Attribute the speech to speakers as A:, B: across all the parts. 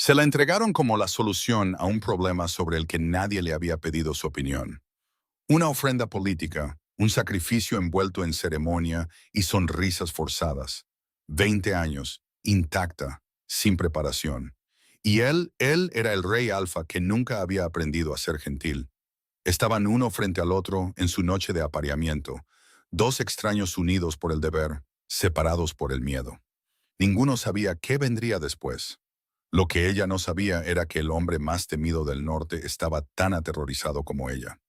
A: Se la entregaron como la solución a un problema sobre el que nadie le había pedido su opinión. Una ofrenda política, un sacrificio envuelto en ceremonia y sonrisas forzadas. 20 años, intacta, sin preparación. Y él era el rey alfa que nunca había aprendido a ser gentil. Estaban uno frente al otro en su noche de apareamiento, dos extraños unidos por el deber, separados por el miedo. Ninguno sabía qué vendría después. Lo que ella no sabía era que el hombre más temido del norte estaba tan aterrorizado como ella.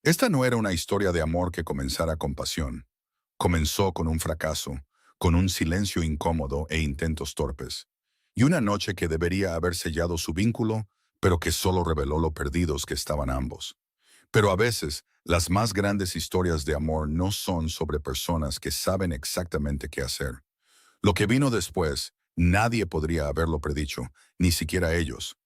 A: Esta no era una historia de amor que comenzara con pasión. Comenzó con un fracaso, con un silencio incómodo e intentos torpes. Y una noche que debería haber sellado su vínculo, pero que solo reveló lo perdidos que estaban ambos. Pero a veces, las más grandes historias de amor no son sobre personas que saben exactamente qué hacer. Lo que vino después, nadie podría haberlo predicho, ni siquiera ellos.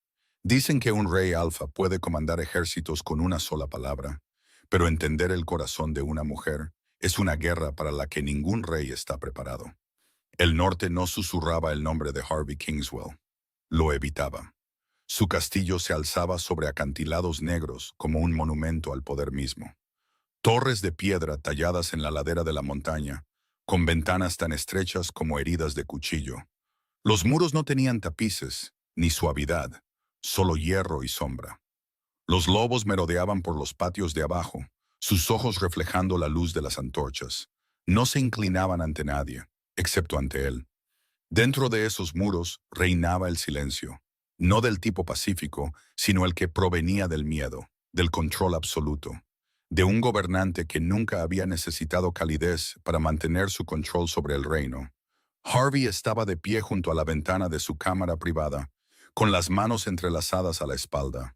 A: Dicen que un rey alfa puede comandar ejércitos con una sola palabra, pero entender el corazón de una mujer es una guerra para la que ningún rey está preparado. El norte no susurraba el nombre de Harvey Kingswell, lo evitaba. Su castillo se alzaba sobre acantilados negros como un monumento al poder mismo. Torres de piedra talladas en la ladera de la montaña, con ventanas tan estrechas como heridas de cuchillo. Los muros no tenían tapices, ni suavidad, solo hierro y sombra. Los lobos merodeaban por los patios de abajo, sus ojos reflejando la luz de las antorchas. No se inclinaban ante nadie, excepto ante él. Dentro de esos muros reinaba el silencio, no del tipo pacífico, sino el que provenía del miedo, del control absoluto, de un gobernante que nunca había necesitado calidez para mantener su control sobre el reino. Harvey estaba de pie junto a la ventana de su cámara privada, con las manos entrelazadas a la espalda.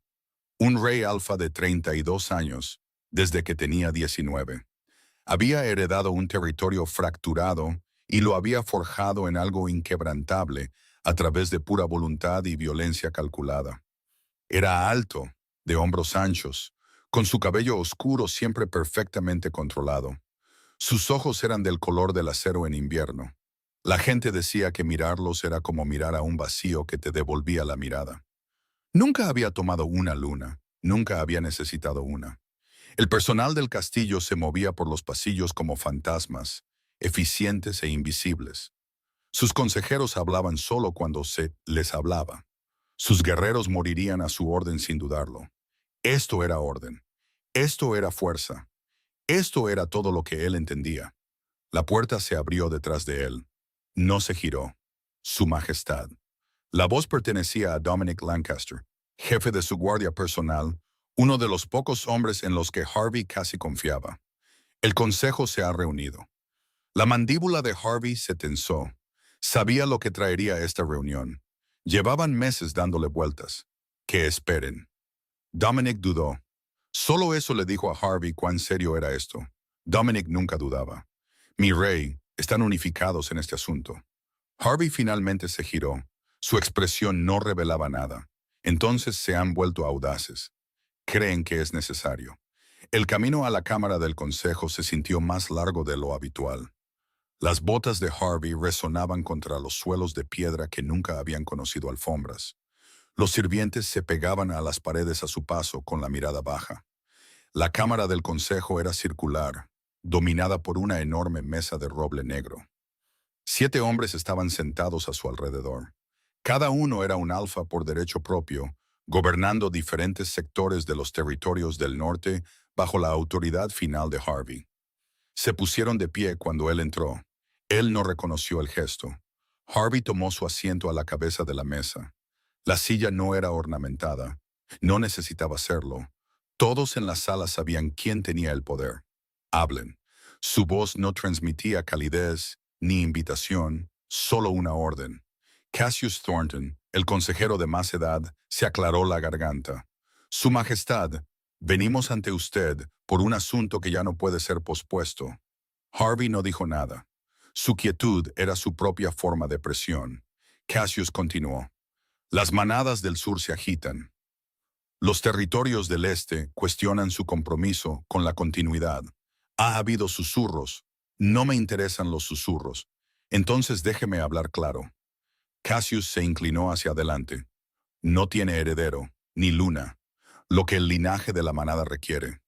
A: Un rey alfa de 32 años, desde que tenía 19. Había heredado un territorio fracturado y lo había forjado en algo inquebrantable a través de pura voluntad y violencia calculada. Era alto, de hombros anchos, con su cabello oscuro siempre perfectamente controlado. Sus ojos eran del color del acero en invierno. La gente decía que mirarlos era como mirar a un vacío que te devolvía la mirada. Nunca había tomado una luna, nunca había necesitado una. El personal del castillo se movía por los pasillos como fantasmas, eficientes e invisibles. Sus consejeros hablaban solo cuando se les hablaba. Sus guerreros morirían a su orden sin dudarlo. Esto era orden. Esto era fuerza. Esto era todo lo que él entendía. La puerta se abrió detrás de él. No se giró. Su Majestad. La voz pertenecía a Dominic Lancaster, jefe de su guardia personal, uno de los pocos hombres en los que Harvey casi confiaba. El consejo se ha reunido. La mandíbula de Harvey se tensó. Sabía lo que traería esta reunión. Llevaban meses dándole vueltas. Que esperen. Dominic dudó. Solo eso le dijo a Harvey cuán serio era esto. Dominic nunca dudaba. Mi rey, están unificados en este asunto. Harvey finalmente se giró. Su expresión no revelaba nada. Entonces se han vuelto audaces. Creen que es necesario. El camino a la cámara del consejo se sintió más largo de lo habitual. Las botas de Harvey resonaban contra los suelos de piedra que nunca habían conocido alfombras. Los sirvientes se pegaban a las paredes a su paso con la mirada baja. La cámara del consejo era circular, dominada por una enorme mesa de roble negro. 7 hombres estaban sentados a su alrededor. Cada uno era un alfa por derecho propio, gobernando diferentes sectores de los territorios del norte bajo la autoridad final de Harvey. Se pusieron de pie cuando él entró. Él no reconoció el gesto. Harvey tomó su asiento a la cabeza de la mesa. La silla no era ornamentada. No necesitaba serlo. Todos en la sala sabían quién tenía el poder. Hablen. Su voz no transmitía calidez ni invitación, solo una orden. Cassius Thornton, el consejero de más edad, se aclaró la garganta. Su Majestad, venimos ante usted por un asunto que ya no puede ser pospuesto. Harvey no dijo nada. Su quietud era su propia forma de presión. Cassius continuó. Las manadas del sur se agitan. Los territorios del este cuestionan su compromiso con la continuidad. Ha habido susurros. No me interesan los susurros. Entonces déjeme hablar claro. Cassius se inclinó hacia adelante. No tiene heredero, ni luna, lo que el linaje de la manada requiere.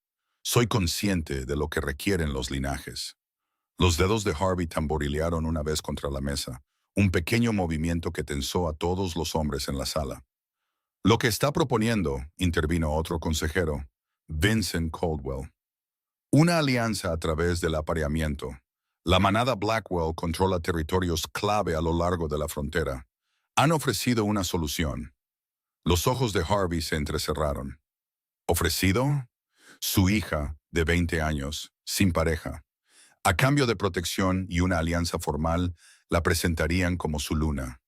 A: Soy consciente de lo que requieren los linajes. Los dedos de Harvey tamborilearon una vez contra la mesa, un pequeño movimiento que tensó a todos los hombres en la sala. Lo que está proponiendo, intervino otro consejero, Vincent Caldwell. Una alianza a través del apareamiento. La manada Blackwell controla territorios clave a lo largo de la frontera. Han ofrecido una solución. Los ojos de Harvey se entrecerraron. ¿Ofrecido? Su hija, de 20 años, sin pareja. A cambio de protección y una alianza formal, la presentarían como su luna.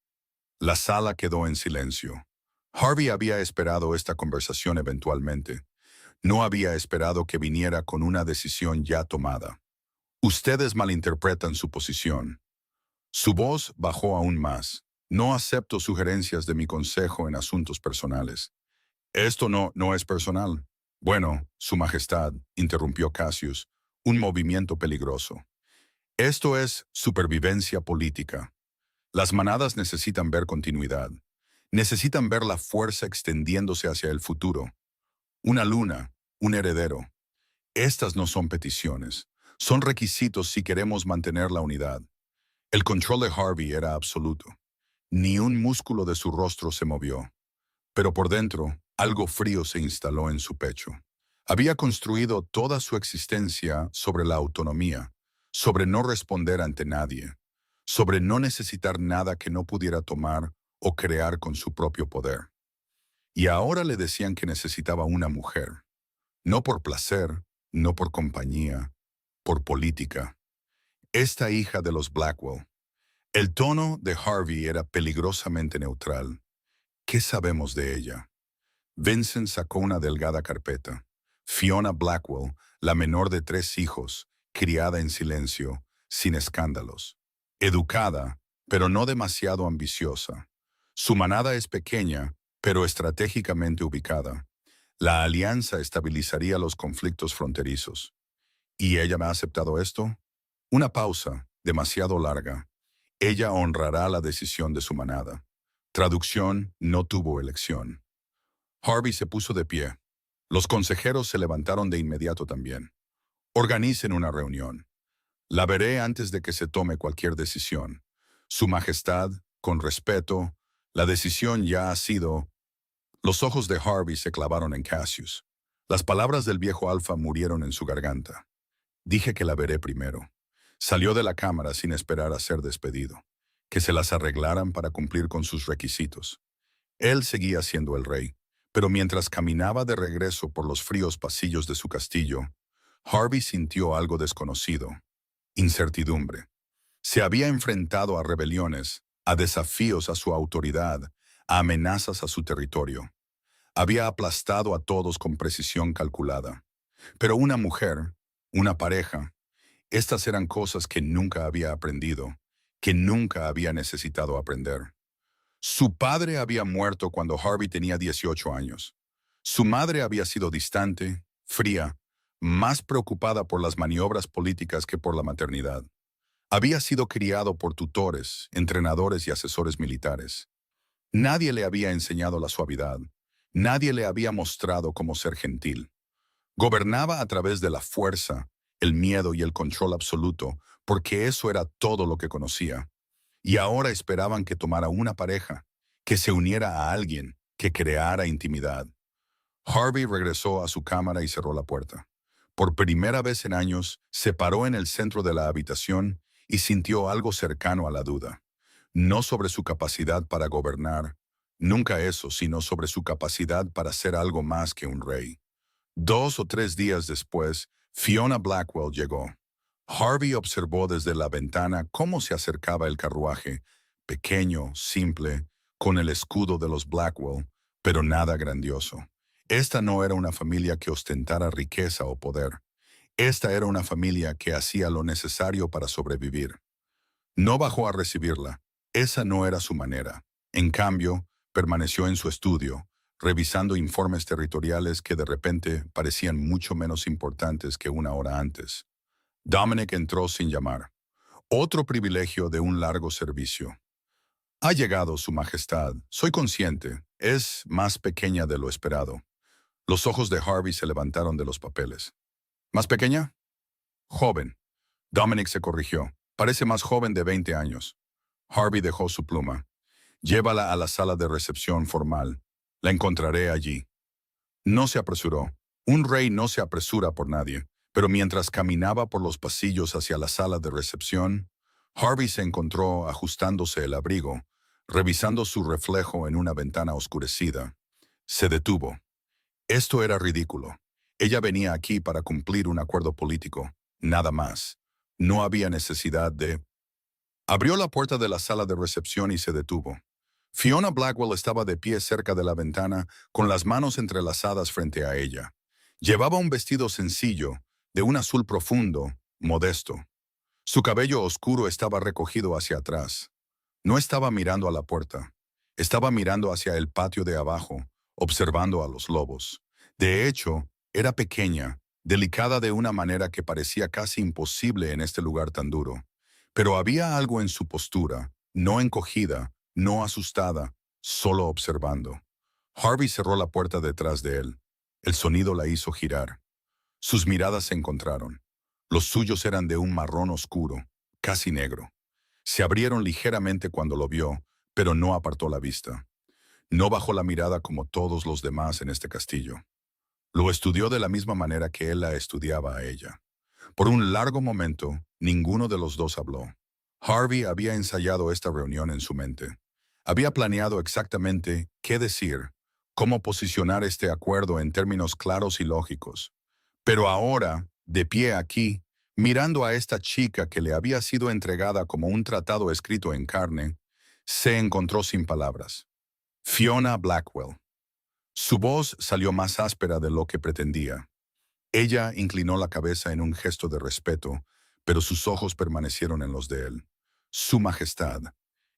A: La sala quedó en silencio. Harvey había esperado esta conversación eventualmente. No había esperado que viniera con una decisión ya tomada. Ustedes malinterpretan su posición. Su voz bajó aún más. No acepto sugerencias de mi consejo en asuntos personales. Esto no es personal. Bueno, Su Majestad, interrumpió Cassius, un movimiento peligroso. Esto es supervivencia política. Las manadas necesitan ver continuidad. Necesitan ver la fuerza extendiéndose hacia el futuro. Una luna, un heredero. Estas no son peticiones. Son requisitos si queremos mantener la unidad. El control de Harvey era absoluto. Ni un músculo de su rostro se movió. Pero por dentro, algo frío se instaló en su pecho. Había construido toda su existencia sobre la autonomía, sobre no responder ante nadie, sobre no necesitar nada que no pudiera tomar o crear con su propio poder. Y ahora le decían que necesitaba una mujer, no por placer, no por compañía, por política. Esta hija de los Blackwell. El tono de Harvey era peligrosamente neutral. ¿Qué sabemos de ella? Vincent sacó una delgada carpeta. Fiona Blackwell, la menor de 3 hijos, criada en silencio, sin escándalos. Educada, pero no demasiado ambiciosa. Su manada es pequeña, pero estratégicamente ubicada. La alianza estabilizaría los conflictos fronterizos. ¿Y ella me ha aceptado esto? Una pausa, demasiado larga. Ella honrará la decisión de su manada. Traducción: no tuvo elección. Harvey se puso de pie. Los consejeros se levantaron de inmediato también. Organicen una reunión. La veré antes de que se tome cualquier decisión. Su Majestad, con respeto, la decisión ya ha sido... Los ojos de Harvey se clavaron en Cassius. Las palabras del viejo Alfa murieron en su garganta. Dije que la veré primero. Salió de la cámara sin esperar a ser despedido. Que se las arreglaran para cumplir con sus requisitos. Él seguía siendo el rey, pero mientras caminaba de regreso por los fríos pasillos de su castillo, Harvey sintió algo desconocido. Incertidumbre. Se había enfrentado a rebeliones, a desafíos a su autoridad, a amenazas a su territorio. Había aplastado a todos con precisión calculada. Pero una mujer, una pareja, estas eran cosas que nunca había aprendido, que nunca había necesitado aprender. Su padre había muerto cuando Harvey tenía 18 años. Su madre había sido distante, fría, más preocupada por las maniobras políticas que por la maternidad. Había sido criado por tutores, entrenadores y asesores militares. Nadie le había enseñado la suavidad. Nadie le había mostrado cómo ser gentil. Gobernaba a través de la fuerza, el miedo y el control absoluto, porque eso era todo lo que conocía. Y ahora esperaban que tomara una pareja, que se uniera a alguien, que creara intimidad. Harvey regresó a su cámara y cerró la puerta. Por primera vez en años, se paró en el centro de la habitación y sintió algo cercano a la duda. No sobre su capacidad para gobernar, nunca eso, sino sobre su capacidad para ser algo más que un rey. 2 o 3 días después, Fiona Blackwell llegó. Harvey observó desde la ventana cómo se acercaba el carruaje, pequeño, simple, con el escudo de los Blackwell, pero nada grandioso. Esta no era una familia que ostentara riqueza o poder. Esta era una familia que hacía lo necesario para sobrevivir. No bajó a recibirla. Esa no era su manera. En cambio, permaneció en su estudio, revisando informes territoriales que de repente parecían mucho menos importantes que una hora antes. Dominic entró sin llamar. Otro privilegio de un largo servicio. Ha llegado, Su Majestad. Soy consciente. Es más pequeña de lo esperado. Los ojos de Harvey se levantaron de los papeles. ¿Más pequeña? Joven. Dominic se corrigió. Parece más joven de 20 años. Harvey dejó su pluma. Llévala a la sala de recepción formal. La encontraré allí. No se apresuró. Un rey no se apresura por nadie. Pero mientras caminaba por los pasillos hacia la sala de recepción, Harvey se encontró ajustándose el abrigo, revisando su reflejo en una ventana oscurecida. Se detuvo. Esto era ridículo. Ella venía aquí para cumplir un acuerdo político. Nada más. No había necesidad de... Abrió la puerta de la sala de recepción y se detuvo. Fiona Blackwell estaba de pie cerca de la ventana, con las manos entrelazadas frente a ella. Llevaba un vestido sencillo, de un azul profundo, modesto. Su cabello oscuro estaba recogido hacia atrás. No estaba mirando a la puerta. Estaba mirando hacia el patio de abajo, observando a los lobos. De hecho, era pequeña, delicada de una manera que parecía casi imposible en este lugar tan duro. Pero había algo en su postura, no encogida, no asustada, solo observando. Harvey cerró la puerta detrás de él. El sonido la hizo girar. Sus miradas se encontraron. Los suyos eran de un marrón oscuro, casi negro. Se abrieron ligeramente cuando lo vio, pero no apartó la vista. No bajó la mirada como todos los demás en este castillo. Lo estudió de la misma manera que él la estudiaba a ella. Por un largo momento, ninguno de los dos habló. Harvey había ensayado esta reunión en su mente. Había planeado exactamente qué decir, cómo posicionar este acuerdo en términos claros y lógicos. Pero ahora, de pie aquí, mirando a esta chica que le había sido entregada como un tratado escrito en carne, se encontró sin palabras. Fiona Blackwell. Su voz salió más áspera de lo que pretendía. Ella inclinó la cabeza en un gesto de respeto, pero sus ojos permanecieron en los de él. Su Majestad,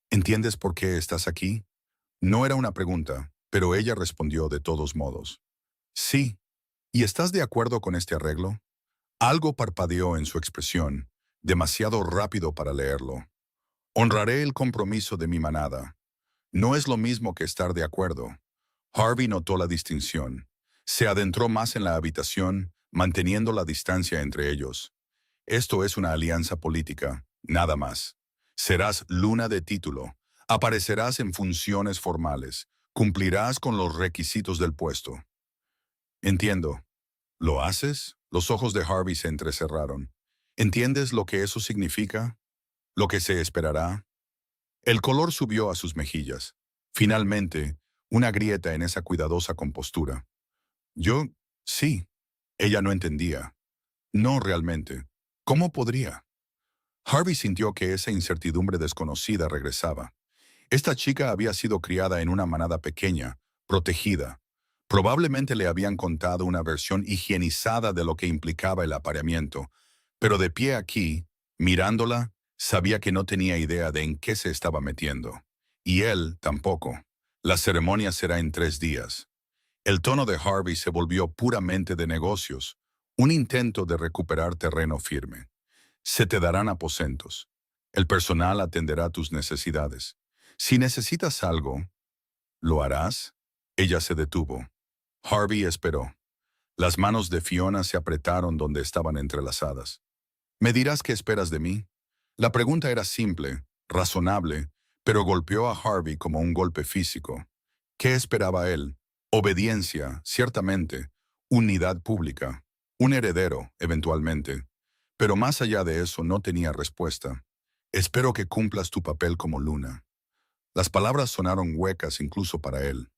A: ¿entiendes por qué estás aquí? No era una pregunta, pero ella respondió de todos modos. Sí. ¿Y estás de acuerdo con este arreglo? Algo parpadeó en su expresión, demasiado rápido para leerlo. Honraré el compromiso de mi manada. No es lo mismo que estar de acuerdo. Harvey notó la distinción. Se adentró más en la habitación, manteniendo la distancia entre ellos. Esto es una alianza política, nada más. Serás luna de título. Aparecerás en funciones formales. Cumplirás con los requisitos del puesto. Entiendo. ¿Lo haces? Los ojos de Harvey se entrecerraron. ¿Entiendes lo que eso significa? ¿Lo que se esperará? El color subió a sus mejillas. Finalmente, una grieta en esa cuidadosa compostura. Yo, sí. Ella no entendía. No realmente. ¿Cómo podría? Harvey sintió que esa incertidumbre desconocida regresaba. Esta chica había sido criada en una manada pequeña, protegida. Probablemente le habían contado una versión higienizada de lo que implicaba el apareamiento, pero de pie aquí, mirándola, sabía que no tenía idea de en qué se estaba metiendo. Y él tampoco. La ceremonia será en 3 días. El tono de Harvey se volvió puramente de negocios, un intento de recuperar terreno firme. Se te darán aposentos. El personal atenderá tus necesidades. Si necesitas algo, ¿lo harás? Ella se detuvo. Harvey esperó. Las manos de Fiona se apretaron donde estaban entrelazadas. ¿Me dirás qué esperas de mí? La pregunta era simple, razonable, pero golpeó a Harvey como un golpe físico. ¿Qué esperaba él? Obediencia, ciertamente. Unidad pública. Un heredero, eventualmente. Pero más allá de eso no tenía respuesta. Espero que cumplas tu papel como luna. Las palabras sonaron huecas incluso para él.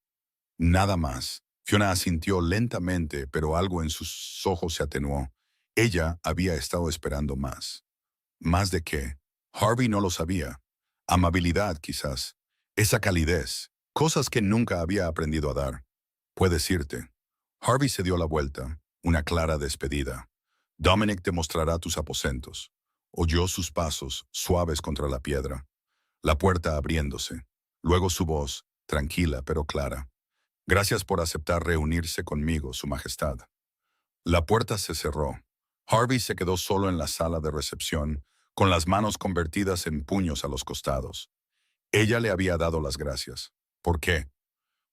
A: Nada más. Fiona asintió lentamente, pero algo en sus ojos se atenuó. Ella había estado esperando más. ¿Más de qué? Harvey no lo sabía. Amabilidad, quizás. Esa calidez. Cosas que nunca había aprendido a dar. Puedes irte. Harvey se dio la vuelta. Una clara despedida. Dominic te mostrará tus aposentos. Oyó sus pasos, suaves contra la piedra. La puerta abriéndose. Luego su voz, tranquila pero clara. Gracias por aceptar reunirse conmigo, Su Majestad. La puerta se cerró. Harvey se quedó solo en la sala de recepción, con las manos convertidas en puños a los costados. Ella le había dado las gracias. ¿Por qué?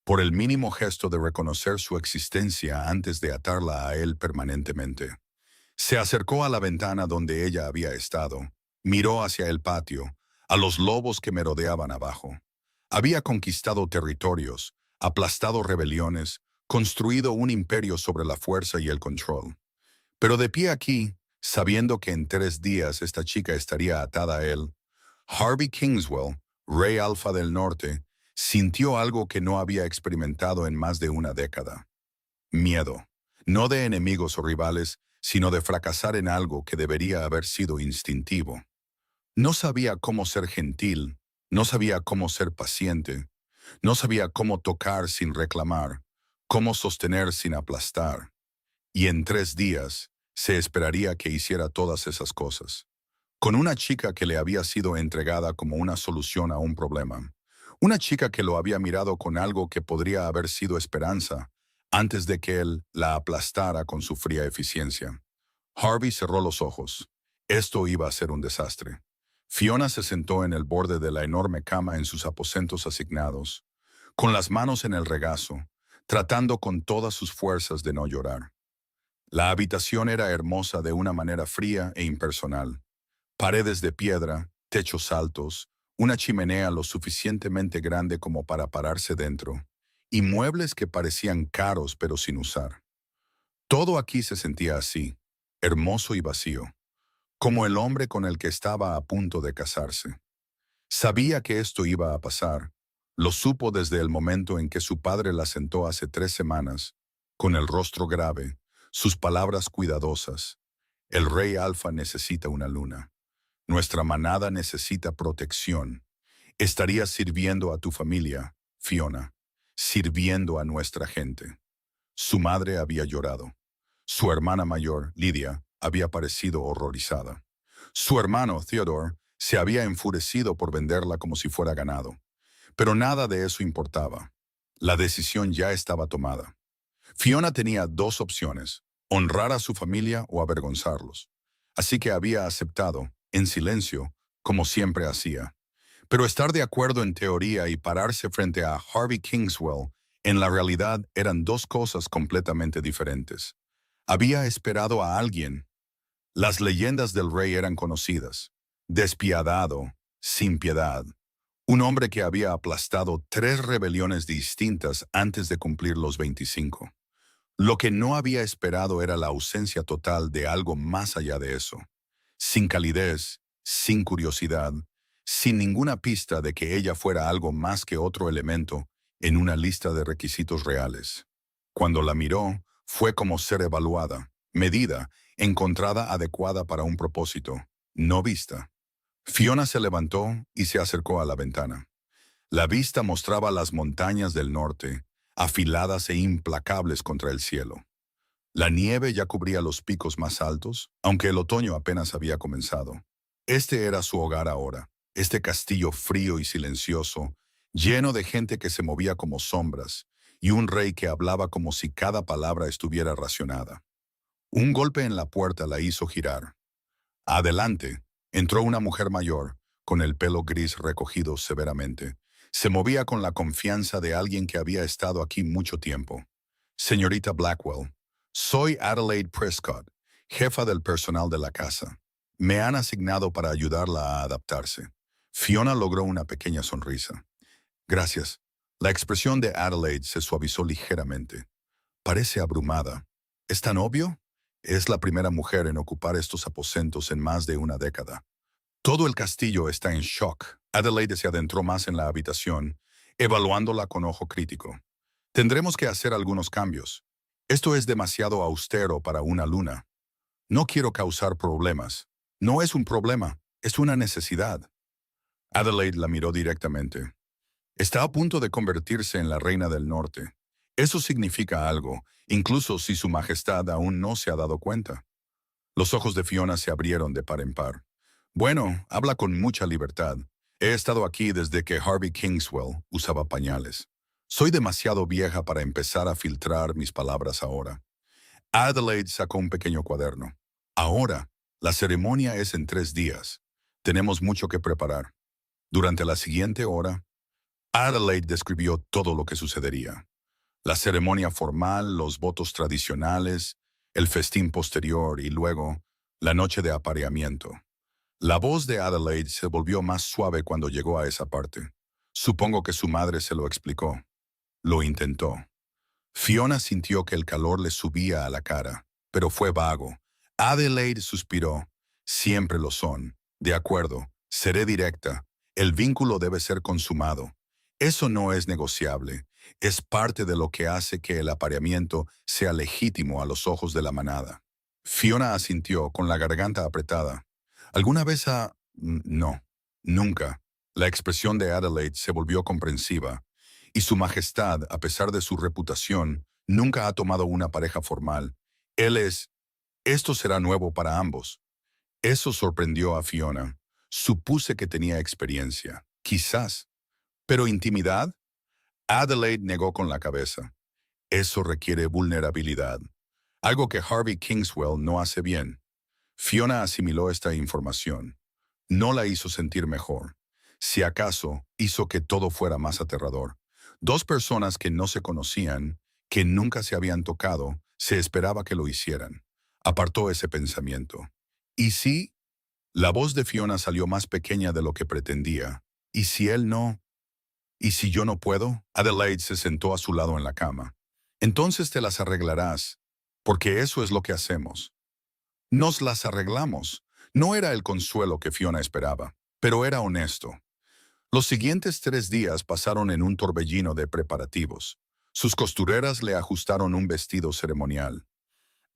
A: Por el mínimo gesto de reconocer su existencia antes de atarla a él permanentemente. Se acercó a la ventana donde ella había estado, miró hacia el patio, a los lobos que merodeaban abajo. Había conquistado territorios, aplastado rebeliones, construido un imperio sobre la fuerza y el control. Pero de pie aquí, sabiendo que en 3 días esta chica estaría atada a él, Harvey Kingswell, rey alfa del norte, sintió algo que no había experimentado en más de una década. Miedo, no de enemigos o rivales, sino de fracasar en algo que debería haber sido instintivo. No sabía cómo ser gentil, no sabía cómo ser paciente, no sabía cómo tocar sin reclamar, cómo sostener sin aplastar. Y en 3 días se esperaría que hiciera todas esas cosas. Con una chica que le había sido entregada como una solución a un problema. Una chica que lo había mirado con algo que podría haber sido esperanza, antes de que él la aplastara con su fría eficiencia. Harvey cerró los ojos. Esto iba a ser un desastre. Fiona se sentó en el borde de la enorme cama en sus aposentos asignados, con las manos en el regazo, tratando con todas sus fuerzas de no llorar. La habitación era hermosa de una manera fría e impersonal. Paredes de piedra, techos altos, una chimenea lo suficientemente grande como para pararse dentro, y muebles que parecían caros pero sin usar. Todo aquí se sentía así, hermoso y vacío, como el hombre con el que estaba a punto de casarse. Sabía que esto iba a pasar. Lo supo desde el momento en que su padre la sentó hace 3 semanas, con el rostro grave, sus palabras cuidadosas. El rey alfa necesita una luna. Nuestra manada necesita protección. Estarías sirviendo a tu familia, Fiona, sirviendo a nuestra gente. Su madre había llorado. Su hermana mayor, Lydia, había parecido horrorizada. Su hermano, Theodore, se había enfurecido por venderla como si fuera ganado. Pero nada de eso importaba. La decisión ya estaba tomada. Fiona tenía 2 opciones, honrar a su familia o avergonzarlos. Así que había aceptado, en silencio, como siempre hacía. Pero estar de acuerdo en teoría y pararse frente a Harvey Kingswell, en la realidad eran 2 cosas completamente diferentes. Había esperado a alguien. Las leyendas del rey eran conocidas. Despiadado, sin piedad. Un hombre que había aplastado 3 rebeliones distintas antes de cumplir los 25. Lo que no había esperado era la ausencia total de algo más allá de eso. Sin calidez, sin curiosidad, sin ninguna pista de que ella fuera algo más que otro elemento en una lista de requisitos reales. Cuando la miró, fue como ser evaluada, medida, encontrada adecuada para un propósito, no vista. Fiona se levantó y se acercó a la ventana. La vista mostraba las montañas del norte, afiladas e implacables contra el cielo. La nieve ya cubría los picos más altos, aunque el otoño apenas había comenzado. Este era su hogar ahora, este castillo frío y silencioso, lleno de gente que se movía como sombras, y un rey que hablaba como si cada palabra estuviera racionada. Un golpe en la puerta la hizo girar. Adelante, entró una mujer mayor, con el pelo gris recogido severamente. Se movía con la confianza de alguien que había estado aquí mucho tiempo. Señorita Blackwell, soy Adelaide Prescott, jefa del personal de la casa. Me han asignado para ayudarla a adaptarse. Fiona logró una pequeña sonrisa. Gracias. La expresión de Adelaide se suavizó ligeramente. Parece abrumada. ¿Es tan obvio? Es la primera mujer en ocupar estos aposentos en más de una década. Todo el castillo está en shock. Adelaide se adentró más en la habitación, evaluándola con ojo crítico. Tendremos que hacer algunos cambios. Esto es demasiado austero para una luna. No quiero causar problemas. No es un problema, es una necesidad. Adelaide la miró directamente. Está a punto de convertirse en la reina del norte. Eso significa algo, incluso si su majestad aún no se ha dado cuenta. Los ojos de Fiona se abrieron de par en par. Bueno, habla con mucha libertad. He estado aquí desde que Harvey Kingswell usaba pañales. Soy demasiado vieja para empezar a filtrar mis palabras ahora. Adelaide sacó un pequeño cuaderno. Ahora, la ceremonia es en 3 días. Tenemos mucho que preparar. Durante la siguiente hora, Adelaide describió todo lo que sucedería. La ceremonia formal, los votos tradicionales, el festín posterior y luego la noche de apareamiento. La voz de Adelaide se volvió más suave cuando llegó a esa parte. Supongo que su madre se lo explicó. Lo intentó. Fiona sintió que el calor le subía a la cara, pero fue vago. Adelaide suspiró. Siempre lo son. De acuerdo, seré directa. El vínculo debe ser consumado. Eso no es negociable. Es parte de lo que hace que el apareamiento sea legítimo a los ojos de la manada. Fiona asintió con la garganta apretada. ¿Alguna vez ha...? No, nunca. La expresión de Adelaide se volvió comprensiva. Y su majestad, a pesar de su reputación, nunca ha tomado una pareja formal. Él es... Esto será nuevo para ambos. Eso sorprendió a Fiona. Supuse que tenía experiencia. Quizás. ¿Pero intimidad? Adelaide negó con la cabeza. Eso requiere vulnerabilidad. Algo que Harvey Kingswell no hace bien. Fiona asimiló esta información. No la hizo sentir mejor. Si acaso, hizo que todo fuera más aterrador. Dos personas que no se conocían, que nunca se habían tocado, se esperaba que lo hicieran. Apartó ese pensamiento. ¿Y si? La voz de Fiona salió más pequeña de lo que pretendía. ¿Y si él no? ¿Y si yo no puedo? Adelaide se sentó a su lado en la cama. Entonces te las arreglarás, porque eso es lo que hacemos. Nos las arreglamos. No era el consuelo que Fiona esperaba, pero era honesto. Los siguientes 3 días pasaron en un torbellino de preparativos. Sus costureras le ajustaron un vestido ceremonial.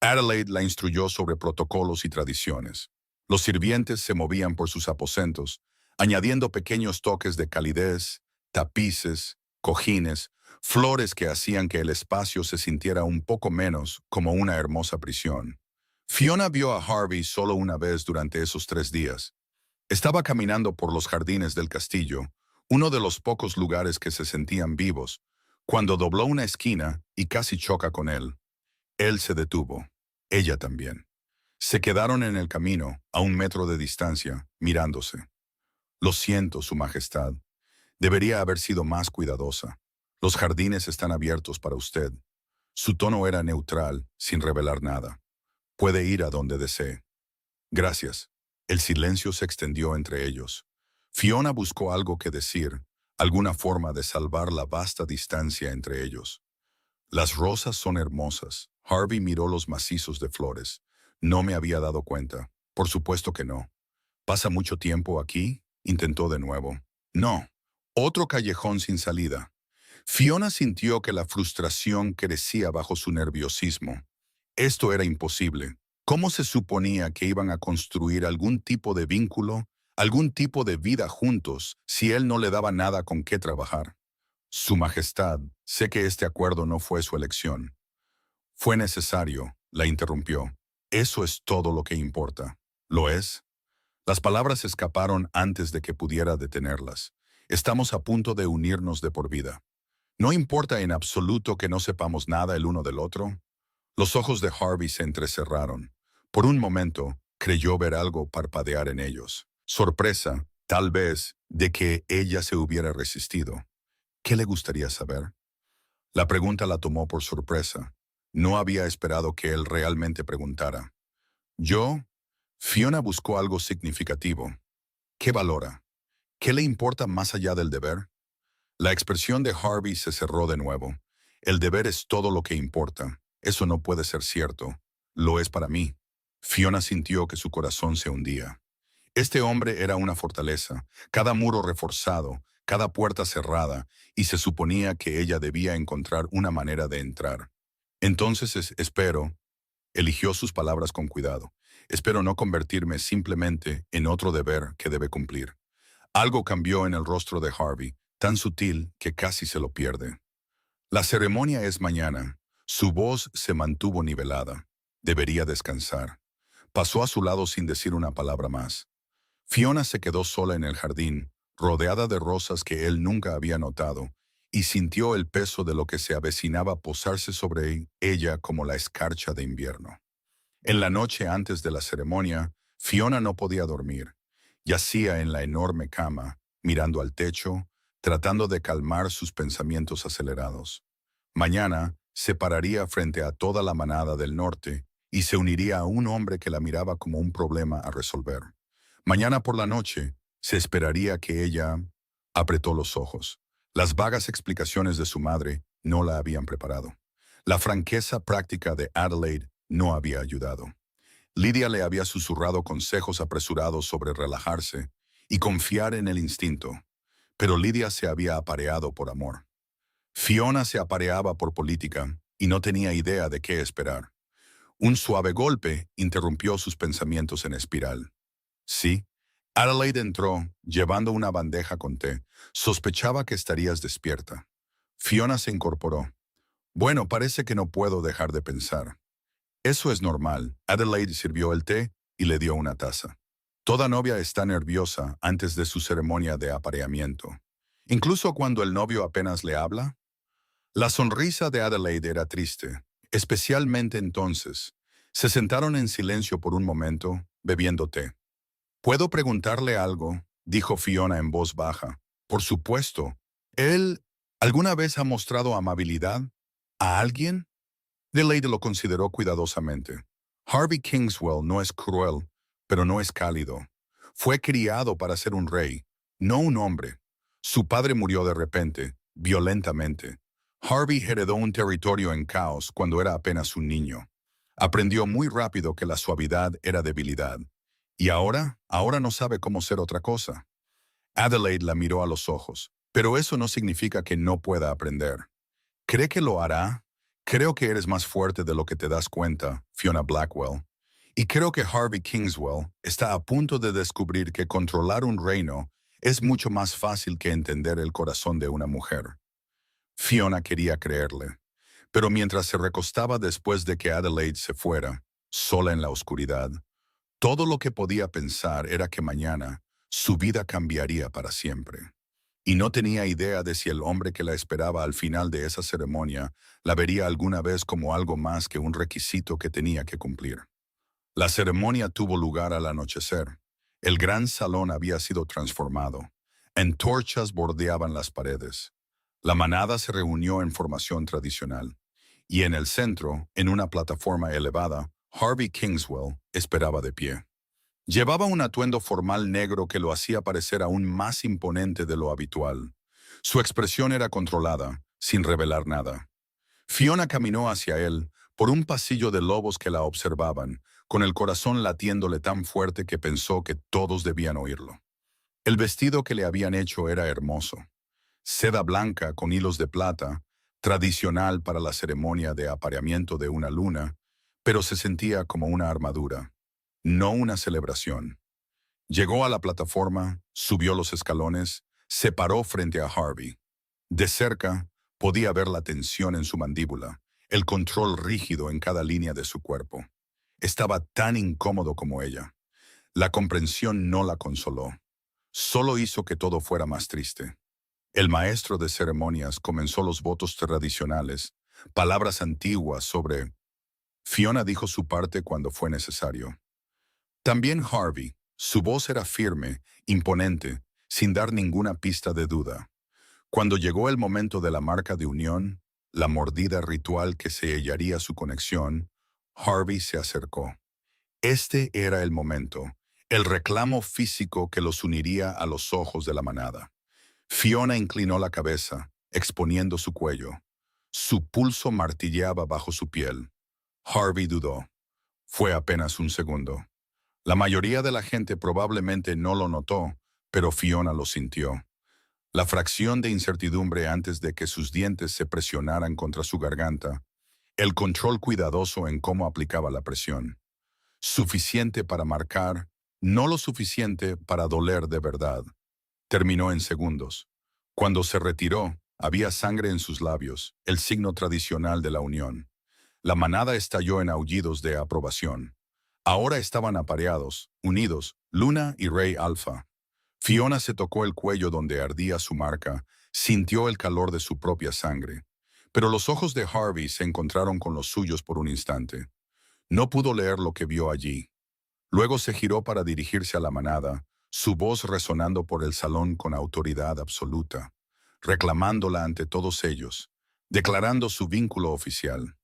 A: Adelaide la instruyó sobre protocolos y tradiciones. Los sirvientes se movían por sus aposentos, añadiendo pequeños toques de calidez, tapices, cojines, flores que hacían que el espacio se sintiera un poco menos como una hermosa prisión. Fiona vio a Harvey solo una vez durante esos 3 días. Estaba caminando por los jardines del castillo, uno de los pocos lugares que se sentían vivos, cuando dobló una esquina y casi choca con él. Él se detuvo. Ella también. Se quedaron en el camino, a 1 metro de distancia, mirándose. Lo siento, Su Majestad. Debería haber sido más cuidadosa. Los jardines están abiertos para usted. Su tono era neutral, sin revelar nada. Puede ir a donde desee. Gracias. El silencio se extendió entre ellos. Fiona buscó algo que decir, alguna forma de salvar la vasta distancia entre ellos. Las rosas son hermosas. Harvey miró los macizos de flores. No me había dado cuenta. Por supuesto que no. ¿Pasa mucho tiempo aquí? Intentó de nuevo. No. Otro callejón sin salida. Fiona sintió que la frustración crecía bajo su nerviosismo. Esto era imposible. ¿Cómo se suponía que iban a construir algún tipo de vínculo, algún tipo de vida juntos, si él no le daba nada con qué trabajar? Su Majestad, sé que este acuerdo no fue su elección. Fue necesario, la interrumpió. Eso es todo lo que importa. ¿Lo es? Las palabras escaparon antes de que pudiera detenerlas. Estamos a punto de unirnos de por vida. ¿No importa en absoluto que no sepamos nada el uno del otro? Los ojos de Harvey se entrecerraron. Por un momento, creyó ver algo parpadear en ellos. Sorpresa, tal vez, de que ella se hubiera resistido. ¿Qué le gustaría saber? La pregunta la tomó por sorpresa. No había esperado que él realmente preguntara. Yo, Fiona buscó algo significativo. ¿Qué valora? ¿Qué le importa más allá del deber? La expresión de Harvey se cerró de nuevo. El deber es todo lo que importa. Eso no puede ser cierto. Lo es para mí. Fiona sintió que su corazón se hundía. Este hombre era una fortaleza, cada muro reforzado, cada puerta cerrada, y se suponía que ella debía encontrar una manera de entrar. Entonces espero, eligió sus palabras con cuidado, espero no convertirme simplemente en otro deber que debe cumplir. Algo cambió en el rostro de Harvey, tan sutil que casi se lo pierde. La ceremonia es mañana. Su voz se mantuvo nivelada. Debería descansar. Pasó a su lado sin decir una palabra más. Fiona se quedó sola en el jardín, rodeada de rosas que él nunca había notado, y sintió el peso de lo que se avecinaba posarse sobre ella como la escarcha de invierno. En la noche antes de la ceremonia, Fiona no podía dormir. Yacía en la enorme cama, mirando al techo, tratando de calmar sus pensamientos acelerados. Mañana se pararía frente a toda la manada del norte y se uniría a un hombre que la miraba como un problema a resolver. Mañana por la noche se esperaría que ella apretó los ojos. Las vagas explicaciones de su madre no la habían preparado. La franqueza práctica de Adelaide no había ayudado. Lydia le había susurrado consejos apresurados sobre relajarse y confiar en el instinto, pero Lydia se había apareado por amor. Fiona se apareaba por política y no tenía idea de qué esperar. Un suave golpe interrumpió sus pensamientos en espiral. Sí, Adelaide entró, llevando una bandeja con té. Sospechaba que estarías despierta. Fiona se incorporó. Bueno, parece que no puedo dejar de pensar. Eso es normal. Adelaide sirvió el té y le dio una taza. Toda novia está nerviosa antes de su ceremonia de apareamiento. Incluso cuando el novio apenas le habla. La sonrisa de Adelaide era triste, especialmente entonces. Se sentaron en silencio por un momento, bebiendo té. ¿Puedo preguntarle algo?, dijo Fiona en voz baja. Por supuesto. ¿Él alguna vez ha mostrado amabilidad a alguien? Adelaide lo consideró cuidadosamente. Harvey Kingswell no es cruel, pero no es cálido. Fue criado para ser un rey, no un hombre. Su padre murió de repente, violentamente. Harvey heredó un territorio en caos cuando era apenas un niño. Aprendió muy rápido que la suavidad era debilidad. Y ahora no sabe cómo ser otra cosa. Adelaide la miró a los ojos, pero eso no significa que no pueda aprender. ¿Cree que lo hará? Creo que eres más fuerte de lo que te das cuenta, Fiona Blackwell. Y creo que Harvey Kingswell está a punto de descubrir que controlar un reino es mucho más fácil que entender el corazón de una mujer. Fiona quería creerle, pero mientras se recostaba después de que Adelaide se fuera, sola en la oscuridad, todo lo que podía pensar era que mañana su vida cambiaría para siempre. Y no tenía idea de si el hombre que la esperaba al final de esa ceremonia la vería alguna vez como algo más que un requisito que tenía que cumplir. La ceremonia tuvo lugar al anochecer. El gran salón había sido transformado. Antorchas bordeaban las paredes. La manada se reunió en formación tradicional. Y en el centro, en una plataforma elevada, Harvey Kingswell esperaba de pie. Llevaba un atuendo formal negro que lo hacía parecer aún más imponente de lo habitual. Su expresión era controlada, sin revelar nada. Fiona caminó hacia él, por un pasillo de lobos que la observaban, con el corazón latiéndole tan fuerte que pensó que todos debían oírlo. El vestido que le habían hecho era hermoso. Seda blanca con hilos de plata, tradicional para la ceremonia de apareamiento de una luna, pero se sentía como una armadura, no una celebración. Llegó a la plataforma, subió los escalones, se paró frente a Harvey. De cerca, podía ver la tensión en su mandíbula, el control rígido en cada línea de su cuerpo. Estaba tan incómodo como ella. La comprensión no la consoló. Solo hizo que todo fuera más triste. El maestro de ceremonias comenzó los votos tradicionales, palabras antiguas sobre... Fiona dijo su parte cuando fue necesario. También Harvey. Su voz era firme, imponente, sin dar ninguna pista de duda. Cuando llegó el momento de la marca de unión, la mordida ritual que sellaría su conexión, Harvey se acercó. Este era el momento, el reclamo físico que los uniría a los ojos de la manada. Fiona inclinó la cabeza, exponiendo su cuello. Su pulso martilleaba bajo su piel. Harvey dudó. Fue apenas un segundo. La mayoría de la gente probablemente no lo notó, pero Fiona lo sintió. La fracción de incertidumbre antes de que sus dientes se presionaran contra su garganta, el control cuidadoso en cómo aplicaba la presión. Suficiente para marcar, no lo suficiente para doler de verdad. Terminó en segundos. Cuando se retiró, había sangre en sus labios, el signo tradicional de la unión. La manada estalló en aullidos de aprobación. Ahora estaban apareados, unidos, Luna y Rey Alfa. Fiona se tocó el cuello donde ardía su marca, sintió el calor de su propia sangre. Pero los ojos de Harvey se encontraron con los suyos por un instante. No pudo leer lo que vio allí. Luego se giró para dirigirse a la manada, su voz resonando por el salón con autoridad absoluta, reclamándola ante todos ellos, declarando su vínculo oficial.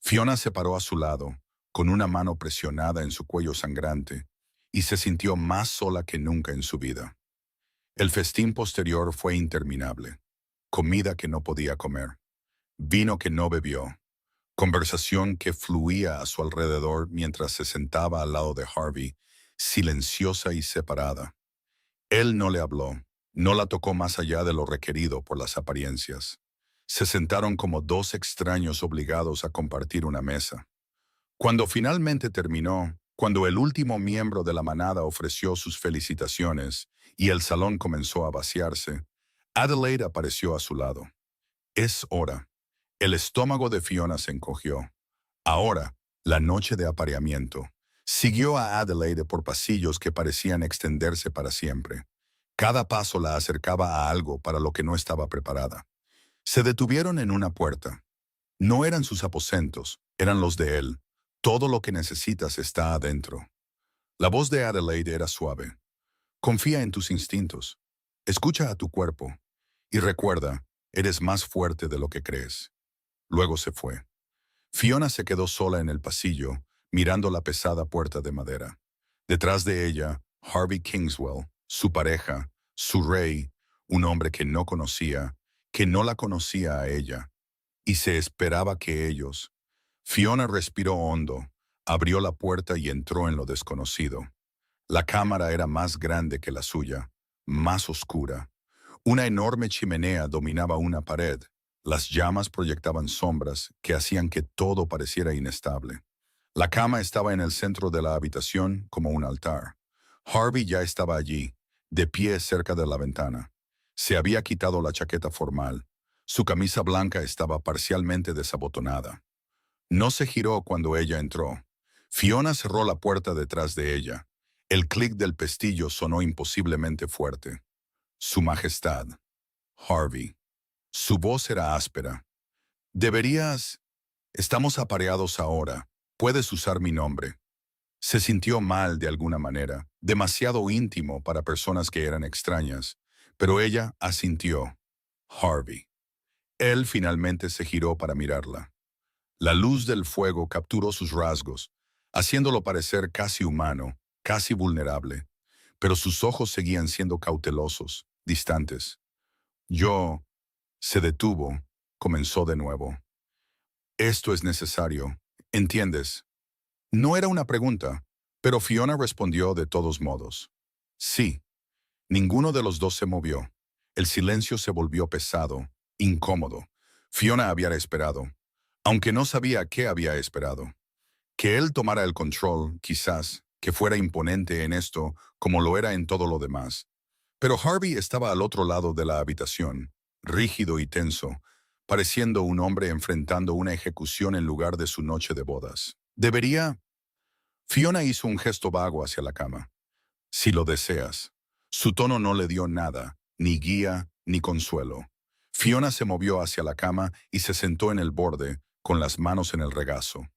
A: Fiona se paró a su lado, con una mano presionada en su cuello sangrante, y se sintió más sola que nunca en su vida. El festín posterior fue interminable. Comida que no podía comer, vino que no bebió, conversación que fluía a su alrededor mientras se sentaba al lado de Harvey, silenciosa y separada. Él no le habló, no la tocó más allá de lo requerido por las apariencias. Se sentaron como dos extraños obligados a compartir una mesa. Cuando finalmente terminó, cuando el último miembro de la manada ofreció sus felicitaciones y el salón comenzó a vaciarse, Adelaide apareció a su lado. Es hora. El estómago de Fiona se encogió. Ahora, la noche de apareamiento, siguió a Adelaide por pasillos que parecían extenderse para siempre. Cada paso la acercaba a algo para lo que no estaba preparada. Se detuvieron en una puerta. No eran sus aposentos, eran los de él. Todo lo que necesitas está adentro. La voz de Adelaide era suave. Confía en tus instintos. Escucha a tu cuerpo. Y recuerda, eres más fuerte de lo que crees. Luego se fue. Fiona se quedó sola en el pasillo, mirando la pesada puerta de madera. Detrás de ella, Harvey Kingswell, su pareja, su rey, un hombre que no conocía, que no la conocía a ella, y se esperaba que ellos. Fiona respiró hondo, abrió la puerta y entró en lo desconocido. La cámara era más grande que la suya, más oscura. Una enorme chimenea dominaba una pared. Las llamas proyectaban sombras que hacían que todo pareciera inestable. La cama estaba en el centro de la habitación como un altar. Harvey ya estaba allí, de pie cerca de la ventana. Se había quitado la chaqueta formal. Su camisa blanca estaba parcialmente desabotonada. No se giró cuando ella entró. Fiona cerró la puerta detrás de ella. El clic del pestillo sonó imposiblemente fuerte. Su Majestad. Harvey. Su voz era áspera. Deberías... Estamos apareados ahora. Puedes usar mi nombre. Se sintió mal de alguna manera, demasiado íntimo para personas que eran extrañas, pero ella asintió. Harvey. Él finalmente se giró para mirarla. La luz del fuego capturó sus rasgos, haciéndolo parecer casi humano, casi vulnerable, pero sus ojos seguían siendo cautelosos, distantes. Yo... Se detuvo, comenzó de nuevo. Esto es necesario, ¿entiendes? No era una pregunta, pero Fiona respondió de todos modos. Sí. Ninguno de los dos se movió. El silencio se volvió pesado, incómodo. Fiona había esperado, aunque no sabía qué había esperado. Que él tomara el control, quizás, que fuera imponente en esto como lo era en todo lo demás. Pero Harvey estaba al otro lado de la habitación, rígido y tenso, pareciendo un hombre enfrentando una ejecución en lugar de su noche de bodas. Debería... Fiona hizo un gesto vago hacia la cama. Si lo deseas. Su tono no le dio nada, ni guía, ni consuelo. Fiona se movió hacia la cama y se sentó en el borde, con las manos en el regazo.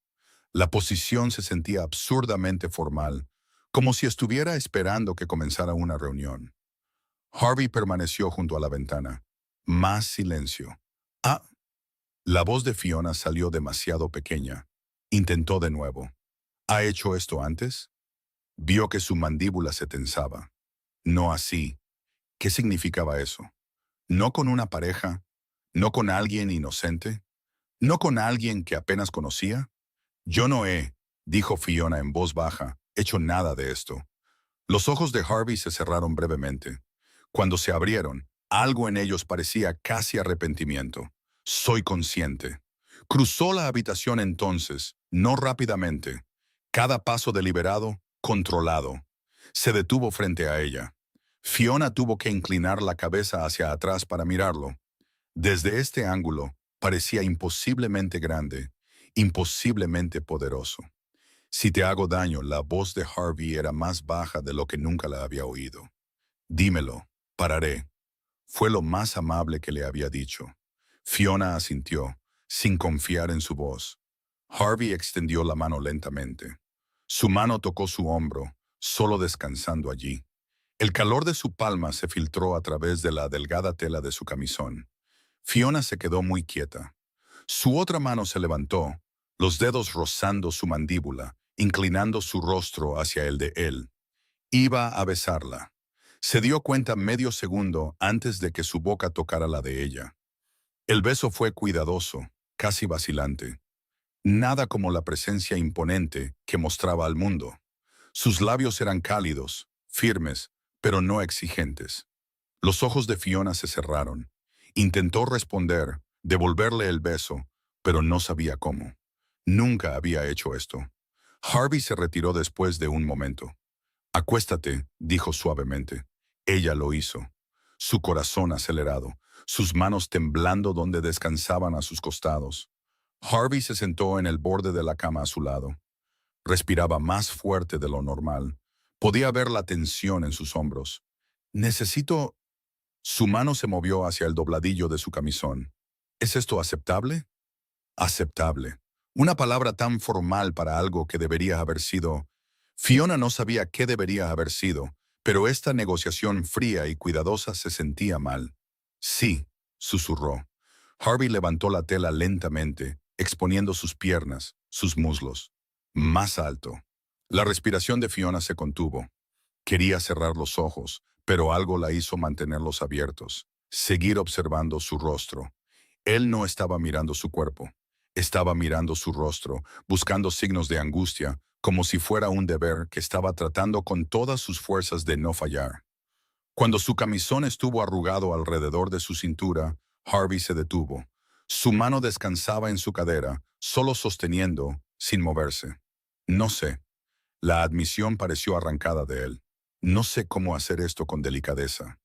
A: La posición se sentía absurdamente formal, como si estuviera esperando que comenzara una reunión. Harvey permaneció junto a la ventana. Más silencio. Ah. La voz de Fiona salió demasiado pequeña. Intentó de nuevo. ¿Ha hecho esto antes? Vio que su mandíbula se tensaba. No así. ¿Qué significaba eso? ¿No con una pareja? ¿No con alguien inocente? ¿No con alguien que apenas conocía? Yo no he, dijo Fiona en voz baja, hecho nada de esto. Los ojos de Harvey se cerraron brevemente. Cuando se abrieron, algo en ellos parecía casi arrepentimiento. Soy consciente. Cruzó la habitación entonces, no rápidamente. Cada paso deliberado, controlado. Se detuvo frente a ella. Fiona tuvo que inclinar la cabeza hacia atrás para mirarlo. Desde este ángulo, parecía imposiblemente grande, imposiblemente poderoso. Si te hago daño, la voz de Harvey era más baja de lo que nunca la había oído. Dímelo, pararé. Fue lo más amable que le había dicho. Fiona asintió, sin confiar en su voz. Harvey extendió la mano lentamente. Su mano tocó su hombro, solo descansando allí. El calor de su palma se filtró a través de la delgada tela de su camisón. Fiona se quedó muy quieta. Su otra mano se levantó, los dedos rozando su mandíbula, inclinando su rostro hacia el de él. Iba a besarla. Se dio cuenta medio segundo antes de que su boca tocara la de ella. El beso fue cuidadoso, casi vacilante. Nada como la presencia imponente que mostraba al mundo. Sus labios eran cálidos, firmes, pero no exigentes. Los ojos de Fiona se cerraron. Intentó responder, devolverle el beso, pero no sabía cómo. Nunca había hecho esto. Harvey se retiró después de un momento. Acuéstate, dijo suavemente. Ella lo hizo. Su corazón acelerado, sus manos temblando donde descansaban a sus costados. Harvey se sentó en el borde de la cama a su lado. Respiraba más fuerte de lo normal. Podía ver la tensión en sus hombros. Necesito... Su mano se movió hacia el dobladillo de su camisón. ¿Es esto aceptable? Aceptable. Una palabra tan formal para algo que debería haber sido... Fiona no sabía qué debería haber sido, pero esta negociación fría y cuidadosa se sentía mal. Sí, susurró. Harvey levantó la tela lentamente, exponiendo sus piernas, sus muslos. Más alto. La respiración de Fiona se contuvo. Quería cerrar los ojos, pero algo la hizo mantenerlos abiertos, seguir observando su rostro. Él no estaba mirando su cuerpo. Estaba mirando su rostro, buscando signos de angustia, como si fuera un deber que estaba tratando con todas sus fuerzas de no fallar. Cuando su camisón estuvo arrugado alrededor de su cintura, Harvey se detuvo. Su mano descansaba en su cadera, solo sosteniendo, sin moverse. No sé. La admisión pareció arrancada de él. No sé cómo hacer esto con delicadeza.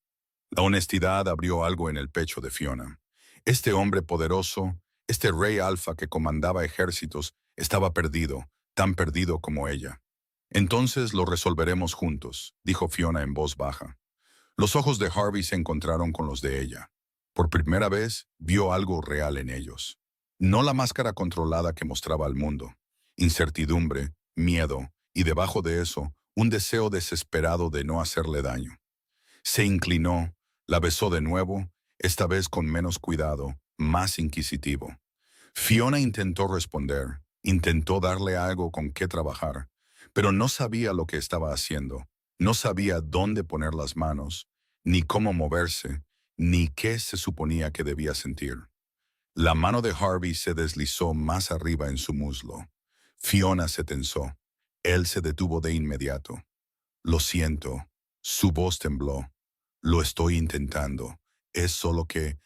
A: La honestidad abrió algo en el pecho de Fiona. Este hombre poderoso, este rey alfa que comandaba ejércitos, estaba perdido, tan perdido como ella. Entonces lo resolveremos juntos, dijo Fiona en voz baja. Los ojos de Harvey se encontraron con los de ella. Por primera vez, vio algo real en ellos. No la máscara controlada que mostraba al mundo. Incertidumbre, miedo, y debajo de eso, un deseo desesperado de no hacerle daño. Se inclinó, la besó de nuevo, esta vez con menos cuidado, más inquisitivo. Fiona intentó responder, intentó darle algo con qué trabajar, pero no sabía lo que estaba haciendo, no sabía dónde poner las manos, ni cómo moverse, ni qué se suponía que debía sentir. La mano de Harvey se deslizó más arriba en su muslo. Fiona se tensó. Él se detuvo de inmediato. Lo siento. Su voz tembló. Lo estoy intentando. Es solo que...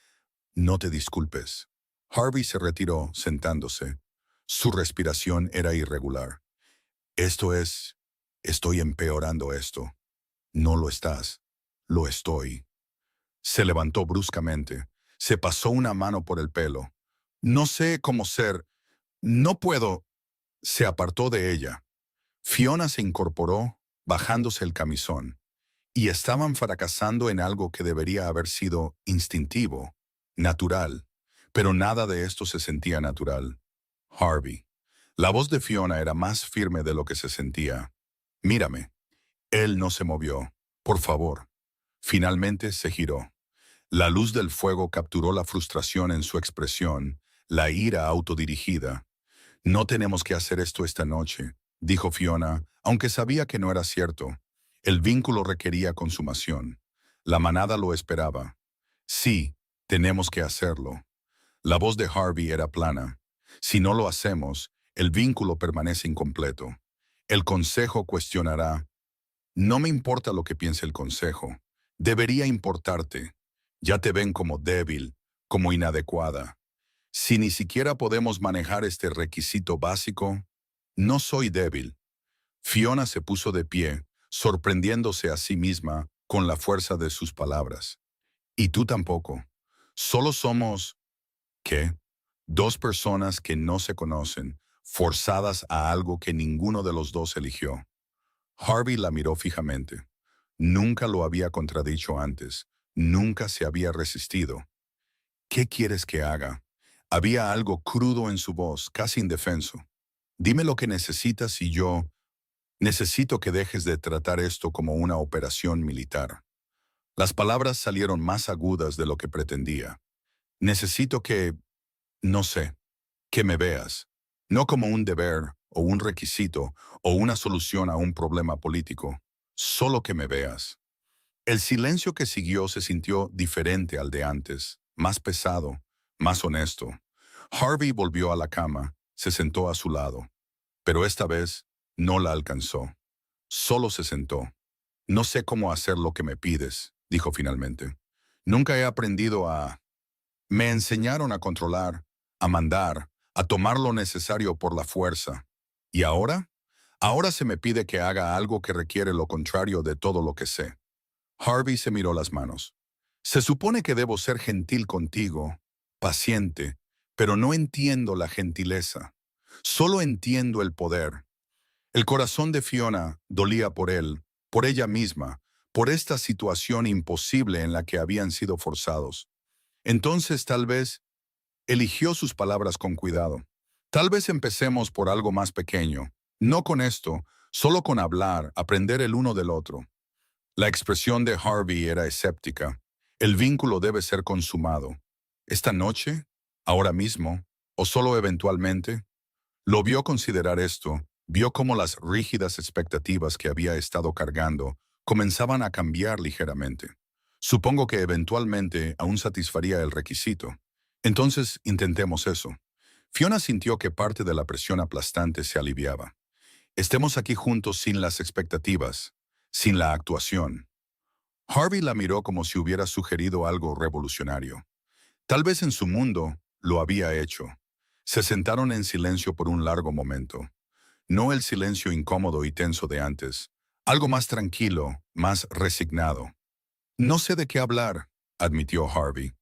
A: No te disculpes. Harvey se retiró, sentándose. Su respiración era irregular. Esto es... Estoy empeorando esto. No lo estás. Lo estoy. Se levantó bruscamente. Se pasó una mano por el pelo. No sé cómo ser. No puedo. Se apartó de ella. Fiona se incorporó, bajándose el camisón. Y estaban fracasando en algo que debería haber sido instintivo, natural. Pero nada de esto se sentía natural. Harvey. La voz de Fiona era más firme de lo que se sentía. Mírame. Él no se movió. Por favor. Finalmente se giró. La luz del fuego capturó la frustración en su expresión, la ira autodirigida. No tenemos que hacer esto esta noche, dijo Fiona, aunque sabía que no era cierto. El vínculo requería consumación. La manada lo esperaba. Sí, tenemos que hacerlo. La voz de Harvey era plana. Si no lo hacemos, el vínculo permanece incompleto. El consejo cuestionará. No me importa lo que piense el consejo. Debería importarte. Ya te ven como débil, como inadecuada. Si ni siquiera podemos manejar este requisito básico, no soy débil. Fiona se puso de pie, sorprendiéndose a sí misma con la fuerza de sus palabras. Y tú tampoco. Solo somos, ¿qué? Dos personas que no se conocen, forzadas a algo que ninguno de los dos eligió. Harvey la miró fijamente. Nunca lo había contradicho antes. Nunca se había resistido. ¿Qué quieres que haga? Había algo crudo en su voz, casi indefenso. Dime lo que necesitas y yo... Necesito que dejes de tratar esto como una operación militar. Las palabras salieron más agudas de lo que pretendía. Necesito que, no sé, que me veas, no como un deber o un requisito o una solución a un problema político, solo que me veas. El silencio que siguió se sintió diferente al de antes, más pesado, más honesto. Harvey volvió a la cama, se sentó a su lado, pero esta vez no la alcanzó. Solo se sentó. No sé cómo hacer lo que me pides, dijo finalmente. Nunca he aprendido a... Me enseñaron a controlar, a mandar, a tomar lo necesario por la fuerza. ¿Y ahora? Ahora se me pide que haga algo que requiere lo contrario de todo lo que sé. Harvey se miró las manos. Se supone que debo ser gentil contigo, paciente, pero no entiendo la gentileza. Solo entiendo el poder. El corazón de Fiona dolía por él, por ella misma, por esta situación imposible en la que habían sido forzados. Entonces tal vez eligió sus palabras con cuidado. Tal vez empecemos por algo más pequeño. No con esto, solo con hablar, aprender el uno del otro. La expresión de Harvey era escéptica. El vínculo debe ser consumado. ¿Esta noche? ¿Ahora mismo? ¿O solo eventualmente? Lo vio considerar esto, vio cómo las rígidas expectativas que había estado cargando comenzaban a cambiar ligeramente. Supongo que eventualmente aún satisfaría el requisito. Entonces intentemos eso. Fiona sintió que parte de la presión aplastante se aliviaba. Estemos aquí juntos sin las expectativas, sin la actuación. Harvey la miró como si hubiera sugerido algo revolucionario. Tal vez en su mundo lo había hecho. Se sentaron en silencio por un largo momento. No el silencio incómodo y tenso de antes. Algo más tranquilo, más resignado. No sé de qué hablar, admitió Harvey.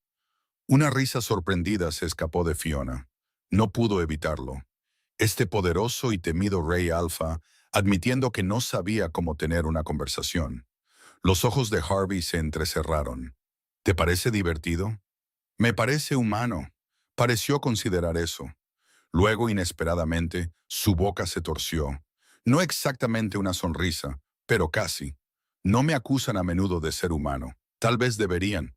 A: Una risa sorprendida se escapó de Fiona. No pudo evitarlo. Este poderoso y temido rey alfa, admitiendo que no sabía cómo tener una conversación. Los ojos de Harvey se entrecerraron. ¿Te parece divertido? Me parece humano. Pareció considerar eso. Luego, inesperadamente, su boca se torció. No exactamente una sonrisa, pero casi. No me acusan a menudo de ser humano. Tal vez deberían.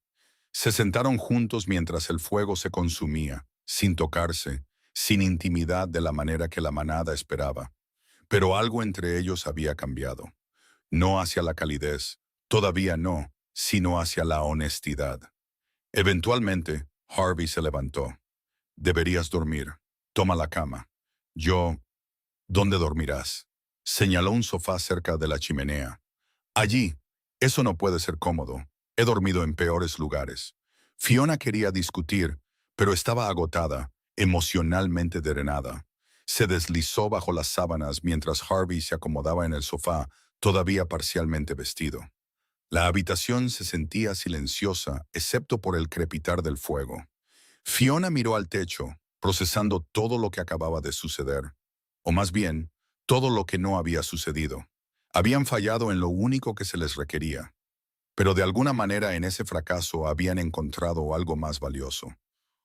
A: Se sentaron juntos mientras el fuego se consumía, sin tocarse, sin intimidad de la manera que la manada esperaba. Pero algo entre ellos había cambiado. No hacia la calidez, todavía no, sino hacia la honestidad. Eventualmente, Harvey se levantó. Deberías dormir. Toma la cama. Yo... ¿Dónde dormirás? Señaló un sofá cerca de la chimenea. Allí. Eso no puede ser cómodo. He dormido en peores lugares. Fiona quería discutir, pero estaba agotada, emocionalmente drenada. Se deslizó bajo las sábanas mientras Harvey se acomodaba en el sofá, todavía parcialmente vestido. La habitación se sentía silenciosa, excepto por el crepitar del fuego. Fiona miró al techo, procesando todo lo que acababa de suceder. O más bien, todo lo que no había sucedido. Habían fallado en lo único que se les requería. Pero de alguna manera en ese fracaso habían encontrado algo más valioso.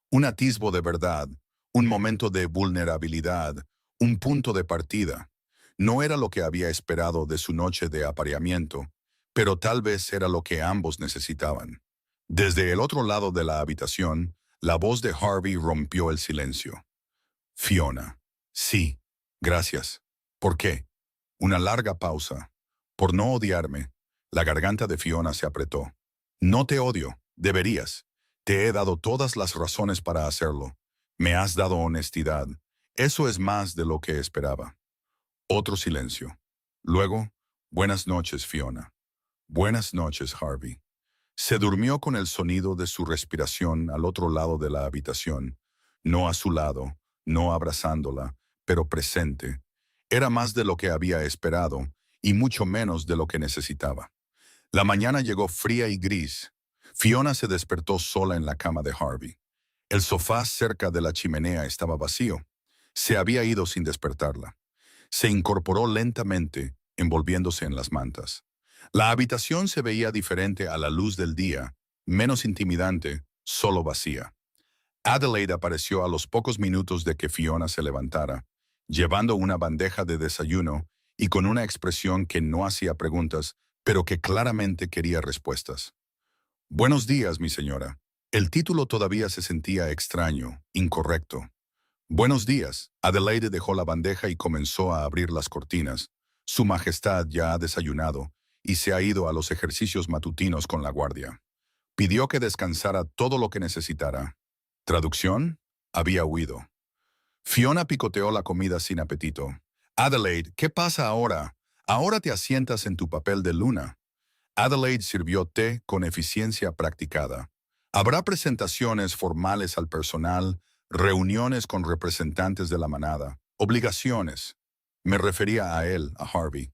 A: Un atisbo de verdad, un momento de vulnerabilidad, un punto de partida. No era lo que había esperado de su noche de apareamiento, pero tal vez era lo que ambos necesitaban. Desde el otro lado de la habitación, la voz de Harvey rompió el silencio. Fiona. Sí, gracias. ¿Por qué? Una larga pausa. Por no odiarme. La garganta de Fiona se apretó. No te odio, deberías. Te he dado todas las razones para hacerlo. Me has dado honestidad. Eso es más de lo que esperaba. Otro silencio. Luego, buenas noches, Fiona. Buenas noches, Harvey. Se durmió con el sonido de su respiración al otro lado de la habitación, no a su lado, no abrazándola, pero presente. Era más de lo que había esperado y mucho menos de lo que necesitaba. La mañana llegó fría y gris. Fiona se despertó sola en la cama de Harvey. El sofá cerca de la chimenea estaba vacío. Se había ido sin despertarla. Se incorporó lentamente, envolviéndose en las mantas. La habitación se veía diferente a la luz del día, menos intimidante, solo vacía. Adelaide apareció a los pocos minutos de que Fiona se levantara, llevando una bandeja de desayuno y con una expresión que no hacía preguntas, pero que claramente quería respuestas. Buenos días, mi señora. El título todavía se sentía extraño, incorrecto. Buenos días. Adelaide dejó la bandeja y comenzó a abrir las cortinas. Su Majestad ya ha desayunado y se ha ido a los ejercicios matutinos con la guardia. Pidió que descansara todo lo que necesitara. ¿Traducción? Había huido. Fiona picoteó la comida sin apetito. Adelaide, ¿qué pasa ahora? Ahora te asientas en tu papel de luna. Adelaide sirvió té con eficiencia practicada. Habrá presentaciones formales al personal, reuniones con representantes de la manada, obligaciones. Me refería a él, a Harvey.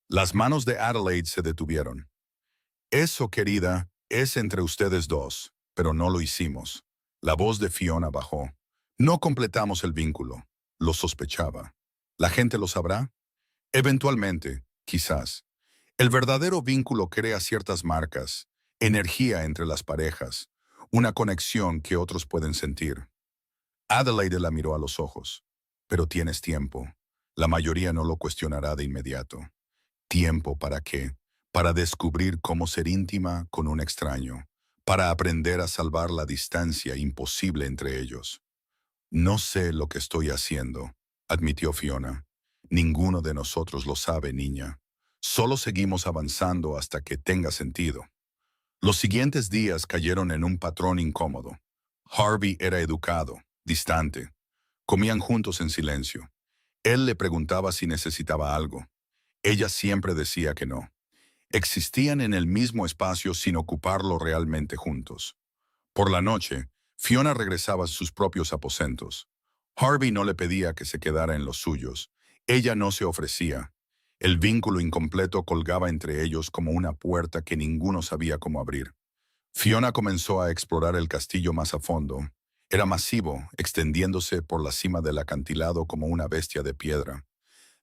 A: Las manos de Adelaide se detuvieron. Eso, querida, es entre ustedes dos, pero no lo hicimos. La voz de Fiona bajó. No completamos el vínculo. Lo sospechaba. ¿La gente lo sabrá? Eventualmente, quizás. El verdadero vínculo crea ciertas marcas, energía entre las parejas, una conexión que otros pueden sentir. Adelaide la miró a los ojos. Pero tienes tiempo. La mayoría no lo cuestionará de inmediato. ¿Tiempo para qué? Para descubrir cómo ser íntima con un extraño, para aprender a salvar la distancia imposible entre ellos. No sé lo que estoy haciendo, admitió Fiona. Ninguno de nosotros lo sabe, niña. Solo seguimos avanzando hasta que tenga sentido. Los siguientes días cayeron en un patrón incómodo. Harvey era educado, distante. Comían juntos en silencio. Él le preguntaba si necesitaba algo. Ella siempre decía que no. Existían en el mismo espacio sin ocuparlo realmente juntos. Por la noche, Fiona regresaba a sus propios aposentos. Harvey no le pedía que se quedara en los suyos. Ella no se ofrecía. El vínculo incompleto colgaba entre ellos como una puerta que ninguno sabía cómo abrir. Fiona comenzó a explorar el castillo más a fondo. Era masivo, extendiéndose por la cima del acantilado como una bestia de piedra.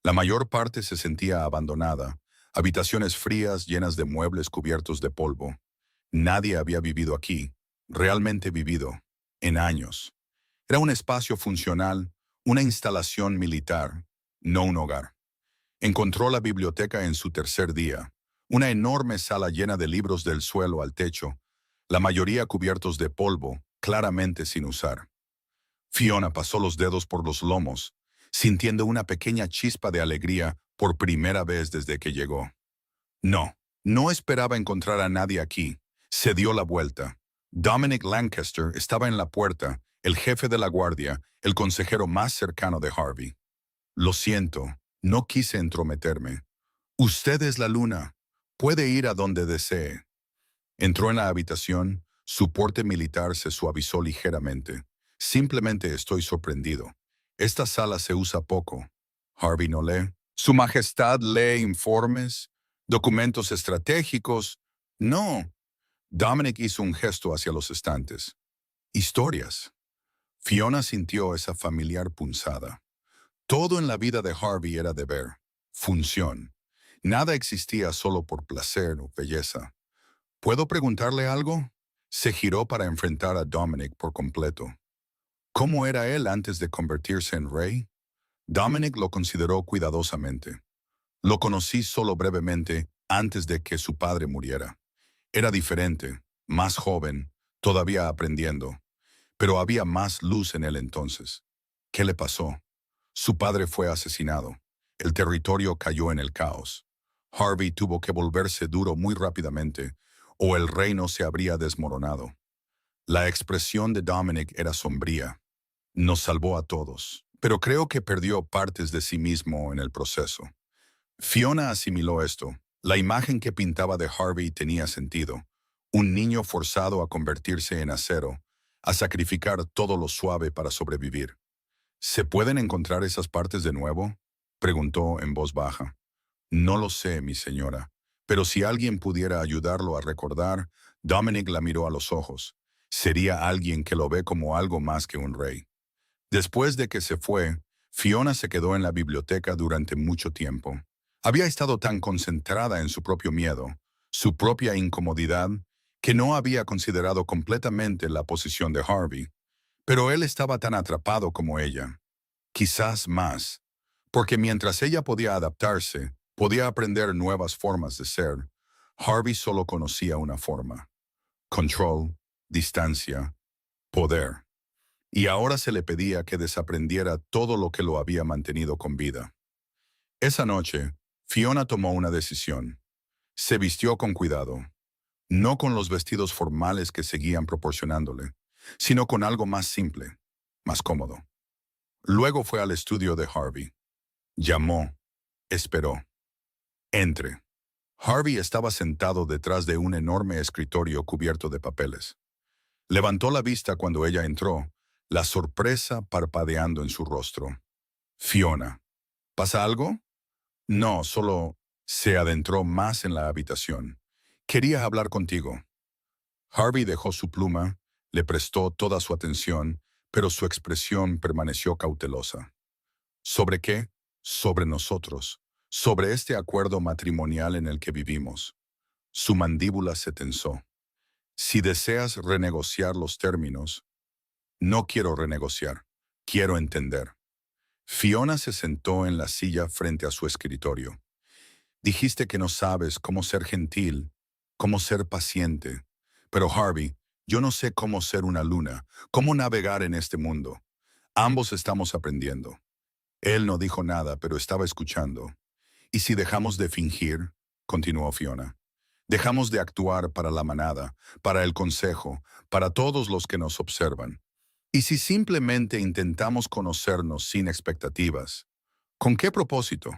A: La mayor parte se sentía abandonada, habitaciones frías llenas de muebles cubiertos de polvo. Nadie había vivido aquí, realmente vivido, en años. Era un espacio funcional, una instalación militar, no un hogar. Encontró la biblioteca en su tercer día, una enorme sala llena de libros del suelo al techo, la mayoría cubiertos de polvo, claramente sin usar. Fiona pasó los dedos por los lomos, sintiendo una pequeña chispa de alegría por primera vez desde que llegó. No, no esperaba encontrar a nadie aquí. Se dio la vuelta. Dominic Lancaster estaba en la puerta, el jefe de la guardia, el consejero más cercano de Harvey. Lo siento, no quise entrometerme. Usted es la luna. Puede ir a donde desee. Entró en la habitación, su porte militar se suavizó ligeramente. Simplemente estoy sorprendido. Esta sala se usa poco. Harvey no lee. Su Majestad lee informes, documentos estratégicos. No. Dominic hizo un gesto hacia los estantes. Historias. Fiona sintió esa familiar punzada. Todo en la vida de Harvey era deber, función. Nada existía solo por placer o belleza. ¿Puedo preguntarle algo? Se giró para enfrentar a Dominic por completo. ¿Cómo era él antes de convertirse en rey? Dominic lo consideró cuidadosamente. Lo conocí solo brevemente antes de que su padre muriera. Era diferente, más joven, todavía aprendiendo. Pero había más luz en él entonces. ¿Qué le pasó? Su padre fue asesinado. El territorio cayó en el caos. Harvey tuvo que volverse duro muy rápidamente, o el reino se habría desmoronado. La expresión de Dominic era sombría. Nos salvó a todos, pero creo que perdió partes de sí mismo en el proceso. Fiona asimiló esto. La imagen que pintaba de Harvey tenía sentido. Un niño forzado a convertirse en acero, a sacrificar todo lo suave para sobrevivir. ¿Se pueden encontrar esas partes de nuevo?, preguntó en voz baja. No lo sé, mi señora, pero si alguien pudiera ayudarlo a recordar, Dominic la miró a los ojos. Sería alguien que lo ve como algo más que un rey. Después de que se fue, Fiona se quedó en la biblioteca durante mucho tiempo. Había estado tan concentrada en su propio miedo, su propia incomodidad, que no había considerado completamente la posición de Harvey. Pero él estaba tan atrapado como ella. Quizás más. Porque mientras ella podía adaptarse, podía aprender nuevas formas de ser, Harvey solo conocía una forma: control, distancia, poder. Y ahora se le pedía que desaprendiera todo lo que lo había mantenido con vida. Esa noche, Fiona tomó una decisión. Se vistió con cuidado, no con los vestidos formales que seguían proporcionándole, sino con algo más simple, más cómodo. Luego fue al estudio de Harvey. Llamó, esperó. Entre. Harvey estaba sentado detrás de un enorme escritorio cubierto de papeles. Levantó la vista cuando ella entró, la sorpresa parpadeando en su rostro. Fiona. ¿Pasa algo? No, solo se adentró más en la habitación. Quería hablar contigo. Harvey dejó su pluma, le prestó toda su atención, pero su expresión permaneció cautelosa. ¿Sobre qué? Sobre nosotros, sobre este acuerdo matrimonial en el que vivimos. Su mandíbula se tensó. Si deseas renegociar los términos, no quiero renegociar, quiero entender. Fiona se sentó en la silla frente a su escritorio. Dijiste que no sabes cómo ser gentil, cómo ser paciente. Pero Harvey, yo no sé cómo ser una luna, cómo navegar en este mundo. Ambos estamos aprendiendo. Él no dijo nada, pero estaba escuchando. ¿Y si dejamos de fingir? Continuó Fiona. Dejamos de actuar para la manada, para el consejo, para todos los que nos observan. ¿Y si simplemente intentamos conocernos sin expectativas? ¿Con qué propósito?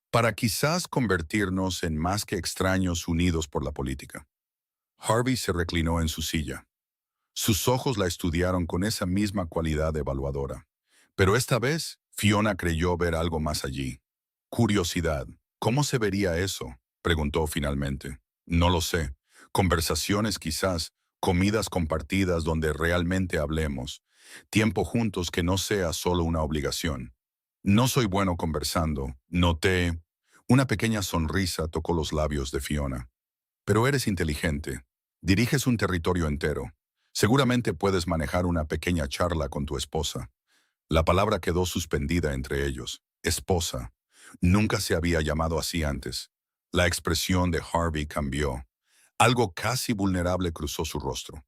A: Para quizás convertirnos en más que extraños unidos por la política. Harvey se reclinó en su silla. Sus ojos la estudiaron con esa misma cualidad evaluadora. Pero esta vez, Fiona creyó ver algo más allí. Curiosidad. ¿Cómo se vería eso?, preguntó finalmente. No lo sé. Conversaciones quizás, comidas compartidas donde realmente hablemos. Tiempo juntos que no sea solo una obligación. No soy bueno conversando, noté. Una pequeña sonrisa tocó los labios de Fiona. Pero eres inteligente. Diriges un territorio entero. Seguramente puedes manejar una pequeña charla con tu esposa. La palabra quedó suspendida entre ellos. Esposa. Nunca se había llamado así antes. La expresión de Harvey cambió. Algo casi vulnerable cruzó su rostro.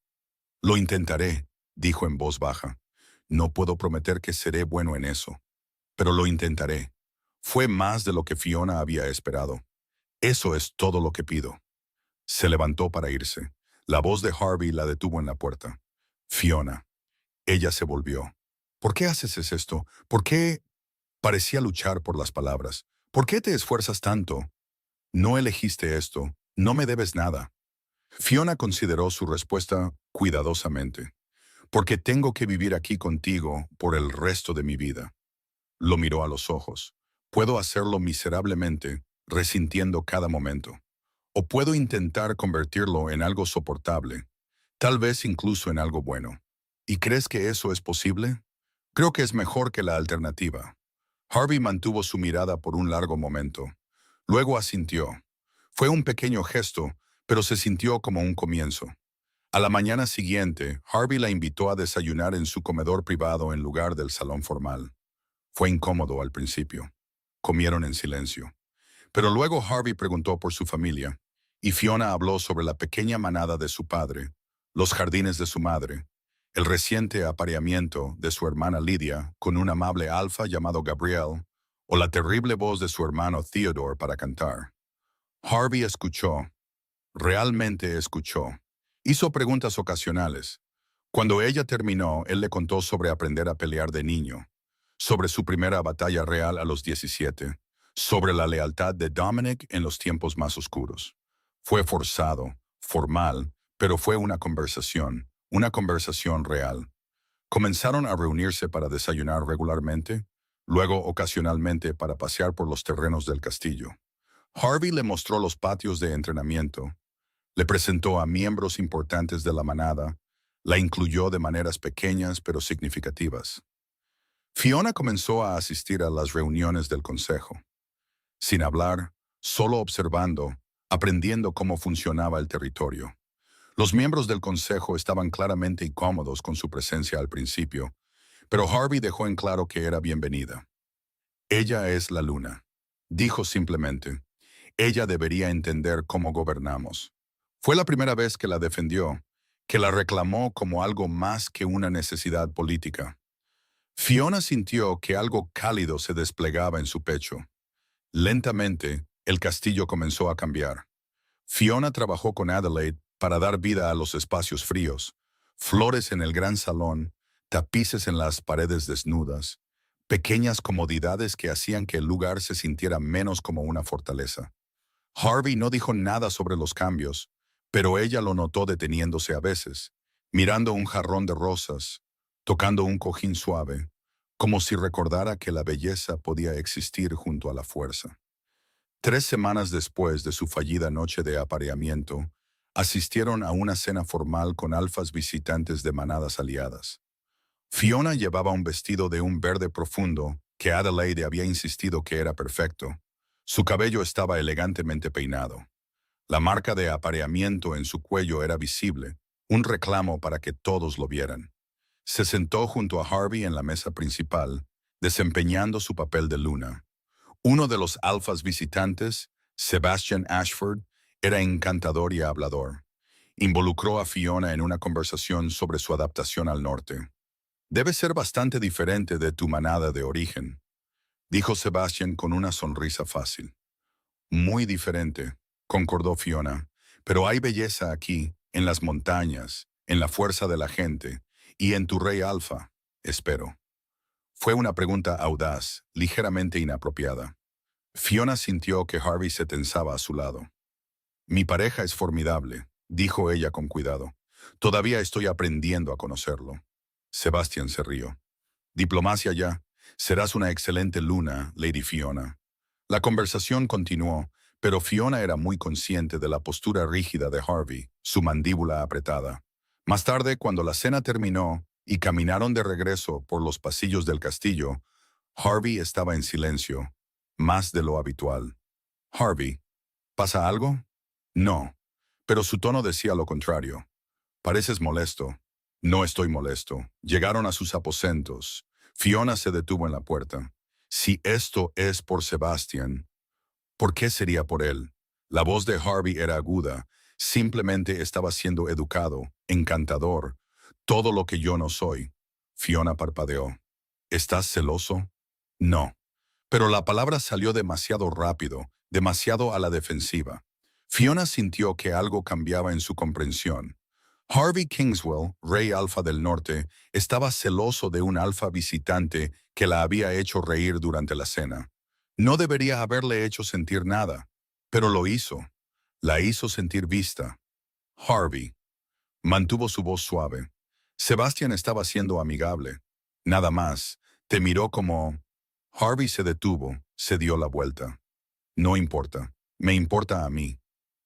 A: Lo intentaré, dijo en voz baja. No puedo prometer que seré bueno en eso, pero lo intentaré. Fue más de lo que Fiona había esperado. Eso es todo lo que pido. Se levantó para irse. La voz de Harvey la detuvo en la puerta. Fiona. Ella se volvió. ¿Por qué haces esto? ¿Por qué? Parecía luchar por las palabras. ¿Por qué te esfuerzas tanto? No elegiste esto. No me debes nada. Fiona consideró su respuesta cuidadosamente. Porque tengo que vivir aquí contigo por el resto de mi vida. Lo miró a los ojos. Puedo hacerlo miserablemente, resintiendo cada momento. O puedo intentar convertirlo en algo soportable, tal vez incluso en algo bueno. ¿Y crees que eso es posible? Creo que es mejor que la alternativa. Harvey mantuvo su mirada por un largo momento. Luego asintió. Fue un pequeño gesto, pero se sintió como un comienzo. A la mañana siguiente, Harvey la invitó a desayunar en su comedor privado en lugar del salón formal. Fue incómodo al principio. Comieron en silencio. Pero luego Harvey preguntó por su familia, y Fiona habló sobre la pequeña manada de su padre, los jardines de su madre, el reciente apareamiento de su hermana Lydia con un amable alfa llamado Gabriel, o la terrible voz de su hermano Theodore para cantar. Harvey escuchó, realmente escuchó. Hizo preguntas ocasionales. Cuando ella terminó, él le contó sobre aprender a pelear de niño, sobre su primera batalla real a los 17, sobre la lealtad de Dominic en los tiempos más oscuros. Fue forzado, formal, pero fue una conversación real. Comenzaron a reunirse para desayunar regularmente, luego ocasionalmente para pasear por los terrenos del castillo. Harvey le mostró los patios de entrenamiento, le presentó a miembros importantes de la manada, la incluyó de maneras pequeñas pero significativas. Fiona comenzó a asistir a las reuniones del consejo. Sin hablar, solo observando, aprendiendo cómo funcionaba el territorio. Los miembros del consejo estaban claramente incómodos con su presencia al principio, pero Harvey dejó en claro que era bienvenida. Ella es la luna. Dijo simplemente. Ella debería entender cómo gobernamos. Fue la primera vez que la defendió, que la reclamó como algo más que una necesidad política. Fiona sintió que algo cálido se desplegaba en su pecho. Lentamente, el castillo comenzó a cambiar. Fiona trabajó con Adelaide para dar vida a los espacios fríos, flores en el gran salón, tapices en las paredes desnudas, pequeñas comodidades que hacían que el lugar se sintiera menos como una fortaleza. Harvey no dijo nada sobre los cambios, pero ella lo notó deteniéndose a veces, mirando un jarrón de rosas, tocando un cojín suave, como si recordara que la belleza podía existir junto a la fuerza. 3 semanas después de su fallida noche de apareamiento, asistieron a una cena formal con alfas visitantes de manadas aliadas. Fiona llevaba un vestido de un verde profundo que Adelaide había insistido que era perfecto. Su cabello estaba elegantemente peinado. La marca de apareamiento en su cuello era visible, un reclamo para que todos lo vieran. Se sentó junto a Harvey en la mesa principal, desempeñando su papel de luna. Uno de los alfas visitantes, Sebastian Ashford, era encantador y hablador. Involucró a Fiona en una conversación sobre su adaptación al norte. Debe ser bastante diferente de tu manada de origen, dijo Sebastian con una sonrisa fácil. Muy diferente, concordó Fiona, pero hay belleza aquí, en las montañas, en la fuerza de la gente, y en tu rey alfa, espero. Fue una pregunta audaz, ligeramente inapropiada. Fiona sintió que Harvey se tensaba a su lado. Mi pareja es formidable, dijo ella con cuidado. Todavía estoy aprendiendo a conocerlo. Sebastian se rió. Diplomacia ya. Serás una excelente luna, Lady Fiona. La conversación continuó, pero Fiona era muy consciente de la postura rígida de Harvey, su mandíbula apretada. Más tarde, cuando la cena terminó y caminaron de regreso por los pasillos del castillo, Harvey estaba en silencio, más de lo habitual. Harvey, ¿pasa algo? No, pero su tono decía lo contrario. Pareces molesto. No estoy molesto. Llegaron a sus aposentos. Fiona se detuvo en la puerta. Si esto es por Sebastian, ¿por qué sería por él? La voz de Harvey era aguda. Simplemente estaba siendo educado, encantador. Todo lo que yo no soy. Fiona parpadeó. ¿Estás celoso? No. Pero la palabra salió demasiado rápido, demasiado a la defensiva. Fiona sintió que algo cambiaba en su comprensión. Harvey Kingswell, rey alfa del norte, estaba celoso de un alfa visitante que la había hecho reír durante la cena. No debería haberle hecho sentir nada, pero lo hizo. La hizo sentir vista. Harvey mantuvo su voz suave. Sebastian estaba siendo amigable. Nada más. Te miró como... Harvey se detuvo, se dio la vuelta. No importa. Me importa a mí.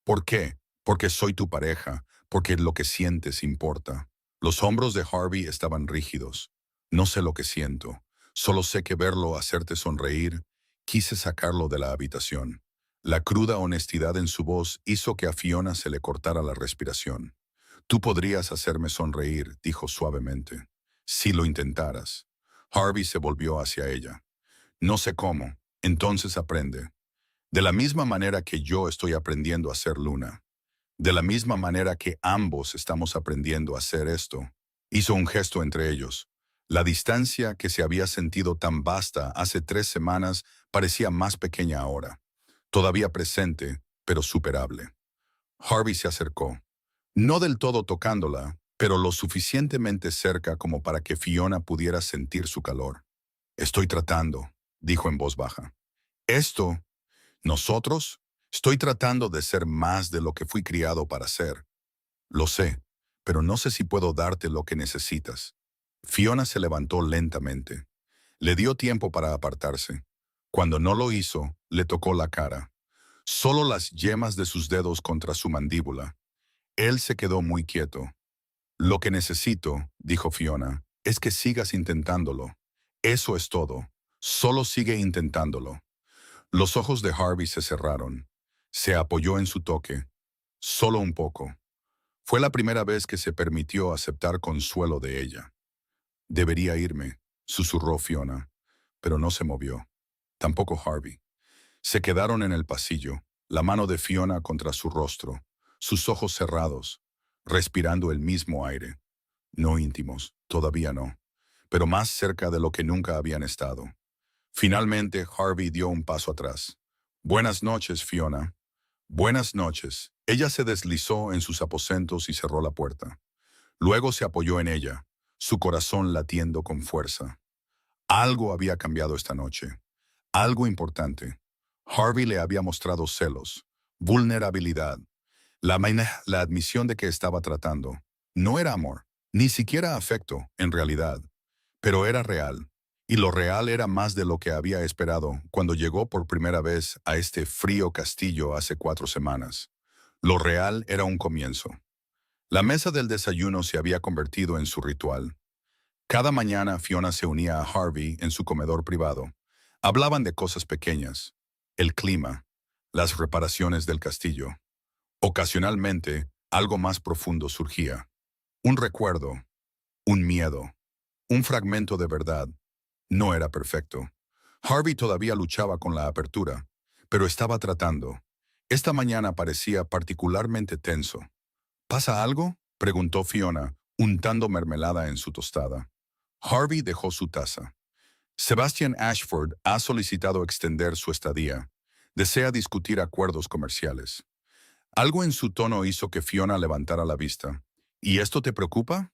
A: ¿Por qué? Porque soy tu pareja, porque lo que sientes importa. Los hombros de Harvey estaban rígidos. No sé lo que siento. Solo sé que verlo hacerte sonreír, quise sacarlo de la habitación. La cruda honestidad en su voz hizo que a Fiona se le cortara la respiración. Tú podrías hacerme sonreír, dijo suavemente. Si lo intentaras. Harvey se volvió hacia ella. No sé cómo. Entonces aprende. De la misma manera que yo estoy aprendiendo a ser luna. De la misma manera que ambos estamos aprendiendo a hacer esto. Hizo un gesto entre ellos. La distancia que se había sentido tan vasta hace 3 semanas parecía más pequeña ahora. Todavía presente, pero superable. Harvey se acercó. No del todo tocándola, pero lo suficientemente cerca como para que Fiona pudiera sentir su calor. Estoy tratando, dijo en voz baja. Esto, nosotros, estoy tratando de ser más de lo que fui criado para ser. Lo sé, pero no sé si puedo darte lo que necesitas. Fiona se levantó lentamente. Le dio tiempo para apartarse. Cuando no lo hizo, le tocó la cara. Solo las yemas de sus dedos contra su mandíbula. Él se quedó muy quieto. Lo que necesito, dijo Fiona, es que sigas intentándolo. Eso es todo. Solo sigue intentándolo. Los ojos de Harvey se cerraron. Se apoyó en su toque. Solo un poco. Fue la primera vez que se permitió aceptar consuelo de ella. Debería irme, susurró Fiona, pero no se movió. tampoco Harvey. Se quedaron en el pasillo, la mano de Fiona contra su rostro, sus ojos cerrados, respirando el mismo aire. No íntimos, todavía no, pero más cerca de lo que nunca habían estado. Finalmente, Harvey dio un paso atrás. Buenas noches, Fiona. Buenas noches. Ella se deslizó en sus aposentos y cerró la puerta. Luego se apoyó en ella, su corazón latiendo con fuerza. Algo había cambiado esta noche. Algo importante. Harvey le había mostrado celos, vulnerabilidad, la admisión de que estaba tratando. No era amor, ni siquiera afecto, en realidad, pero era real. Y lo real era más de lo que había esperado cuando llegó por primera vez a este frío castillo hace 4 semanas. Lo real era un comienzo. La mesa del desayuno se había convertido en su ritual. Cada mañana Fiona se unía a Harvey en su comedor privado. Hablaban de cosas pequeñas, el clima, las reparaciones del castillo. Ocasionalmente, algo más profundo surgía. Un recuerdo, un miedo, un fragmento de verdad. No era perfecto. Harvey todavía luchaba con la apertura, pero estaba tratando. Esta mañana parecía particularmente tenso. ¿Pasa algo?, preguntó Fiona, untando mermelada en su tostada. Harvey dejó su taza. Sebastian Ashford ha solicitado extender su estadía. Desea discutir acuerdos comerciales. Algo en su tono hizo que Fiona levantara la vista. ¿Y esto te preocupa?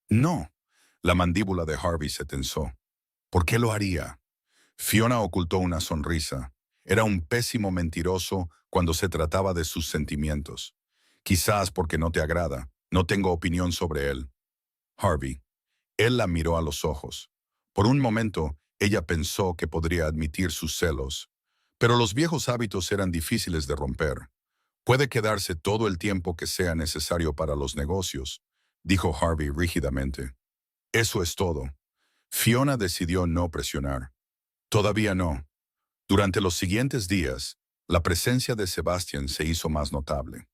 A: No. La mandíbula de Harvey se tensó. ¿Por qué lo haría? Fiona ocultó una sonrisa. Era un pésimo mentiroso cuando se trataba de sus sentimientos. Quizás porque no te agrada. No tengo opinión sobre él. Harvey. Él la miró a los ojos. Por un momento, ella pensó que podría admitir sus celos. Pero los viejos hábitos eran difíciles de romper. Puede quedarse todo el tiempo que sea necesario para los negocios, dijo Harvey rígidamente. Eso es todo. Fiona decidió no presionar. Todavía no. Durante los siguientes días, la presencia de Sebastian se hizo más notable.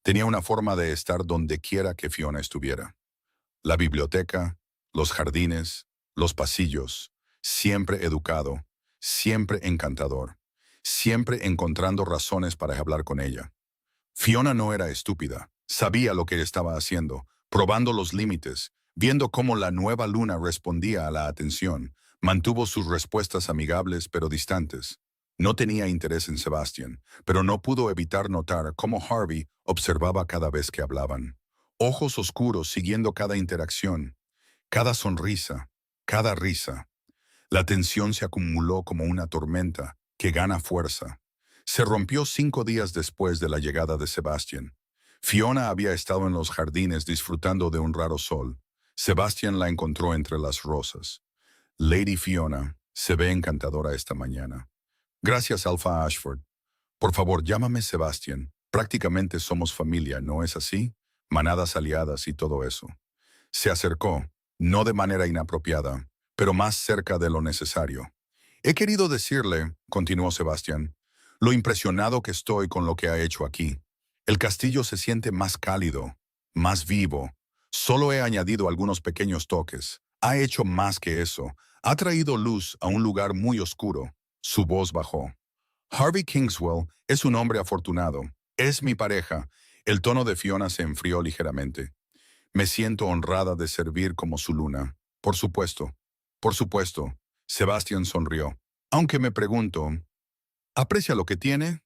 A: Tenía una forma de estar donde quiera que Fiona estuviera. La biblioteca, los jardines, los pasillos, siempre educado, siempre encantador, siempre encontrando razones para hablar con ella. Fiona no era estúpida, sabía lo que estaba haciendo, probando los límites, viendo cómo la nueva luna respondía a la atención, mantuvo sus respuestas amigables pero distantes. No tenía interés en Sebastian, pero no pudo evitar notar cómo Harvey observaba cada vez que hablaban. Ojos oscuros siguiendo cada interacción, cada sonrisa, cada risa. La tensión se acumuló como una tormenta que gana fuerza. Se rompió 5 días después de la llegada de Sebastian. Fiona había estado en los jardines disfrutando de un raro sol. Sebastian la encontró entre las rosas. Lady Fiona, se ve encantadora esta mañana. Gracias, Alpha Ashford. Por favor, llámame Sebastian. Prácticamente somos familia, ¿no es así? Manadas aliadas y todo eso. Se acercó, no de manera inapropiada, pero más cerca de lo necesario. He querido decirle, continuó Sebastián, lo impresionado que estoy con lo que ha hecho aquí. El castillo se siente más cálido, más vivo. Solo he añadido algunos pequeños toques. Ha hecho más que eso. Ha traído luz a un lugar muy oscuro. Su voz bajó. Harvey Kingswell es un hombre afortunado. Es mi pareja. El tono de Fiona se enfrió ligeramente. Me siento honrada de servir como su luna. Por supuesto. Por supuesto. Sebastian sonrió. Aunque me pregunto, ¿aprecia lo que tiene?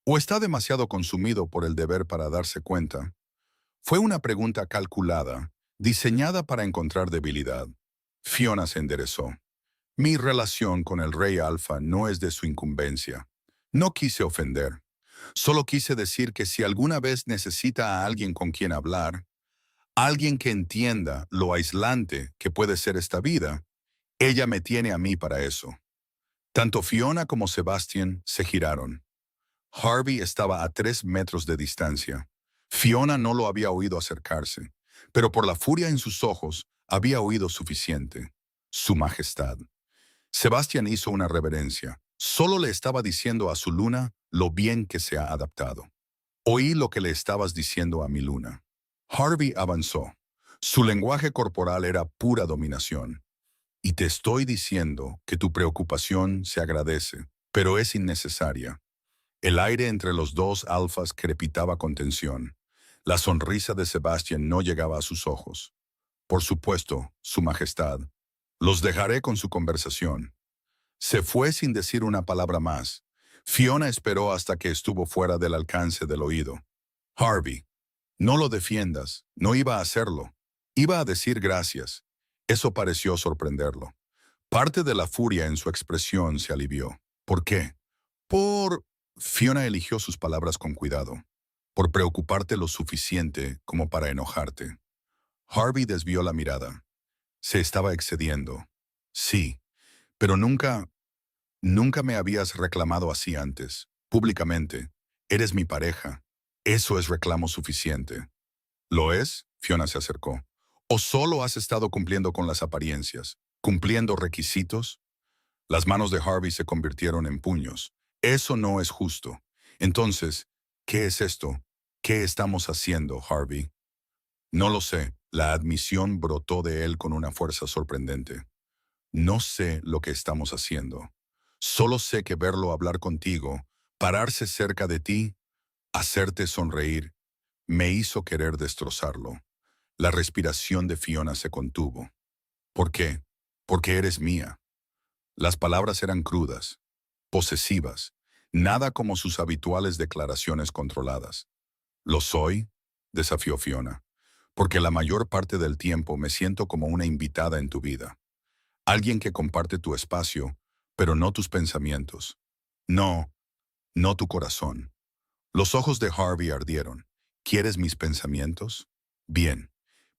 A: ¿O está demasiado consumido por el deber para darse cuenta? Fue una pregunta calculada, diseñada para encontrar debilidad. Fiona se enderezó. Mi relación con el rey Alfa no es de su incumbencia. No quise ofender. Solo quise decir que si alguna vez necesita a alguien con quien hablar, alguien que entienda lo aislante que puede ser esta vida, ella me tiene a mí para eso. Tanto Fiona como Sebastian se giraron. Harvey estaba a 3 metros de distancia. Fiona no lo había oído acercarse, pero por la furia en sus ojos había oído suficiente. Su majestad. Sebastian hizo una reverencia. Solo le estaba diciendo a su luna lo bien que se ha adaptado. Oí lo que le estabas diciendo a mi luna. Harvey avanzó. Su lenguaje corporal era pura dominación. Y te estoy diciendo que tu preocupación se agradece. pero es innecesaria. El aire entre los dos alfas crepitaba con tensión. La sonrisa de Sebastian no llegaba a sus ojos. Por supuesto, Su Majestad. Los dejaré con su conversación. Se fue sin decir una palabra más. Fiona esperó hasta que estuvo fuera del alcance del oído. Harvey, no lo defiendas, no iba a hacerlo. Iba a decir gracias. Eso pareció sorprenderlo. Parte de la furia en su expresión se alivió. ¿Por qué? Por... Fiona eligió sus palabras con cuidado. Por preocuparte lo suficiente como para enojarte. Harvey desvió la mirada. Se estaba excediendo. Sí, pero nunca me habías reclamado así antes, públicamente. Eres mi pareja. Eso es reclamo suficiente. ¿Lo es? Fiona se acercó. ¿O solo has estado cumpliendo con las apariencias, cumpliendo requisitos? Las manos de Harvey se convirtieron en puños. Eso no es justo. Entonces, ¿qué es esto? ¿Qué estamos haciendo, Harvey? No lo sé. La admisión brotó de él con una fuerza sorprendente. No sé lo que estamos haciendo. Solo sé que verlo hablar contigo, pararse cerca de ti, hacerte sonreír, me hizo querer destrozarlo. La respiración de Fiona se contuvo. ¿Por qué? Porque eres mía. Las palabras eran crudas, posesivas, nada como sus habituales declaraciones controladas. ¿Lo soy? Desafió Fiona. Porque la mayor parte del tiempo me siento como una invitada en tu vida. Alguien que comparte tu espacio, pero no tus pensamientos. No, no tu corazón. Los ojos de Harvey ardieron. ¿Quieres mis pensamientos? Bien.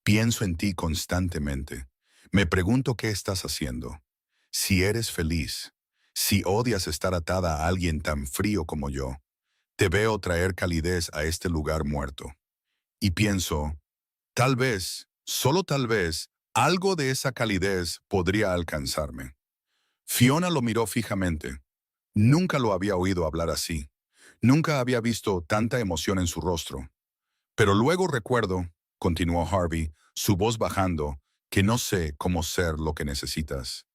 A: Pienso en ti constantemente. Me pregunto qué estás haciendo. Si eres feliz, si odias estar atada a alguien tan frío como yo, te veo traer calidez a este lugar muerto. Y pienso, tal vez, solo tal vez, algo de esa calidez podría alcanzarme. Fiona lo miró fijamente. Nunca lo había oído hablar así. Nunca había visto tanta emoción en su rostro. Pero luego recuerdo, continuó Harvey, su voz bajando, que no sé cómo ser lo que necesitas.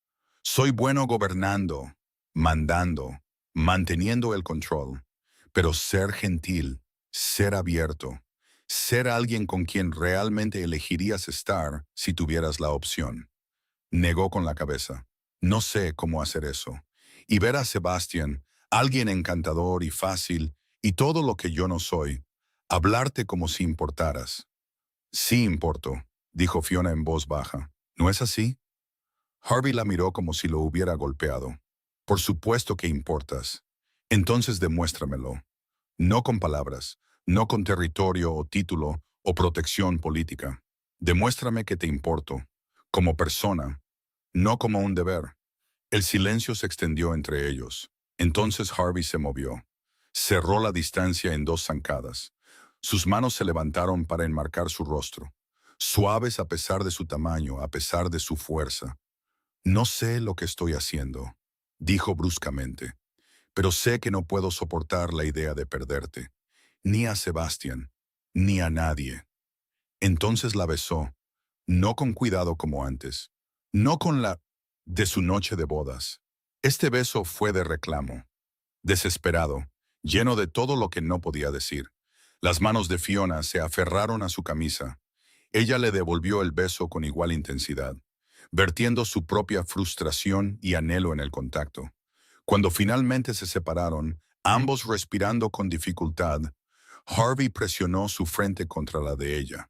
A: Soy bueno gobernando, mandando, manteniendo el control, pero ser gentil, ser abierto, ser alguien con quien realmente elegirías estar si tuvieras la opción. Negó con la cabeza. No sé cómo hacer eso. Y ver a Sebastian, alguien encantador y fácil, y todo lo que yo no soy, hablarte como si importaras. Sí importo, dijo Fiona en voz baja. ¿No es así? Harvey la miró como si lo hubiera golpeado. Por supuesto que importas. Entonces demuéstramelo. No con palabras, no con territorio o título o protección política. Demuéstrame que te importo, como persona, no como un deber. El silencio se extendió entre ellos. Entonces Harvey se movió. Cerró la distancia en dos zancadas. Sus manos se levantaron para enmarcar su rostro, suaves a pesar de su tamaño, a pesar de su fuerza. No sé lo que estoy haciendo, dijo bruscamente, pero sé que no puedo soportar la idea de perderte, ni a Sebastian, ni a nadie. Entonces la besó, no con cuidado como antes, no con la de su noche de bodas. Este beso fue de reclamo, desesperado, lleno de todo lo que no podía decir. Las manos de Fiona se aferraron a su camisa. Ella le devolvió el beso con igual intensidad, vertiendo su propia frustración y anhelo en el contacto. Cuando finalmente se separaron, ambos respirando con dificultad, Harvey presionó su frente contra la de ella.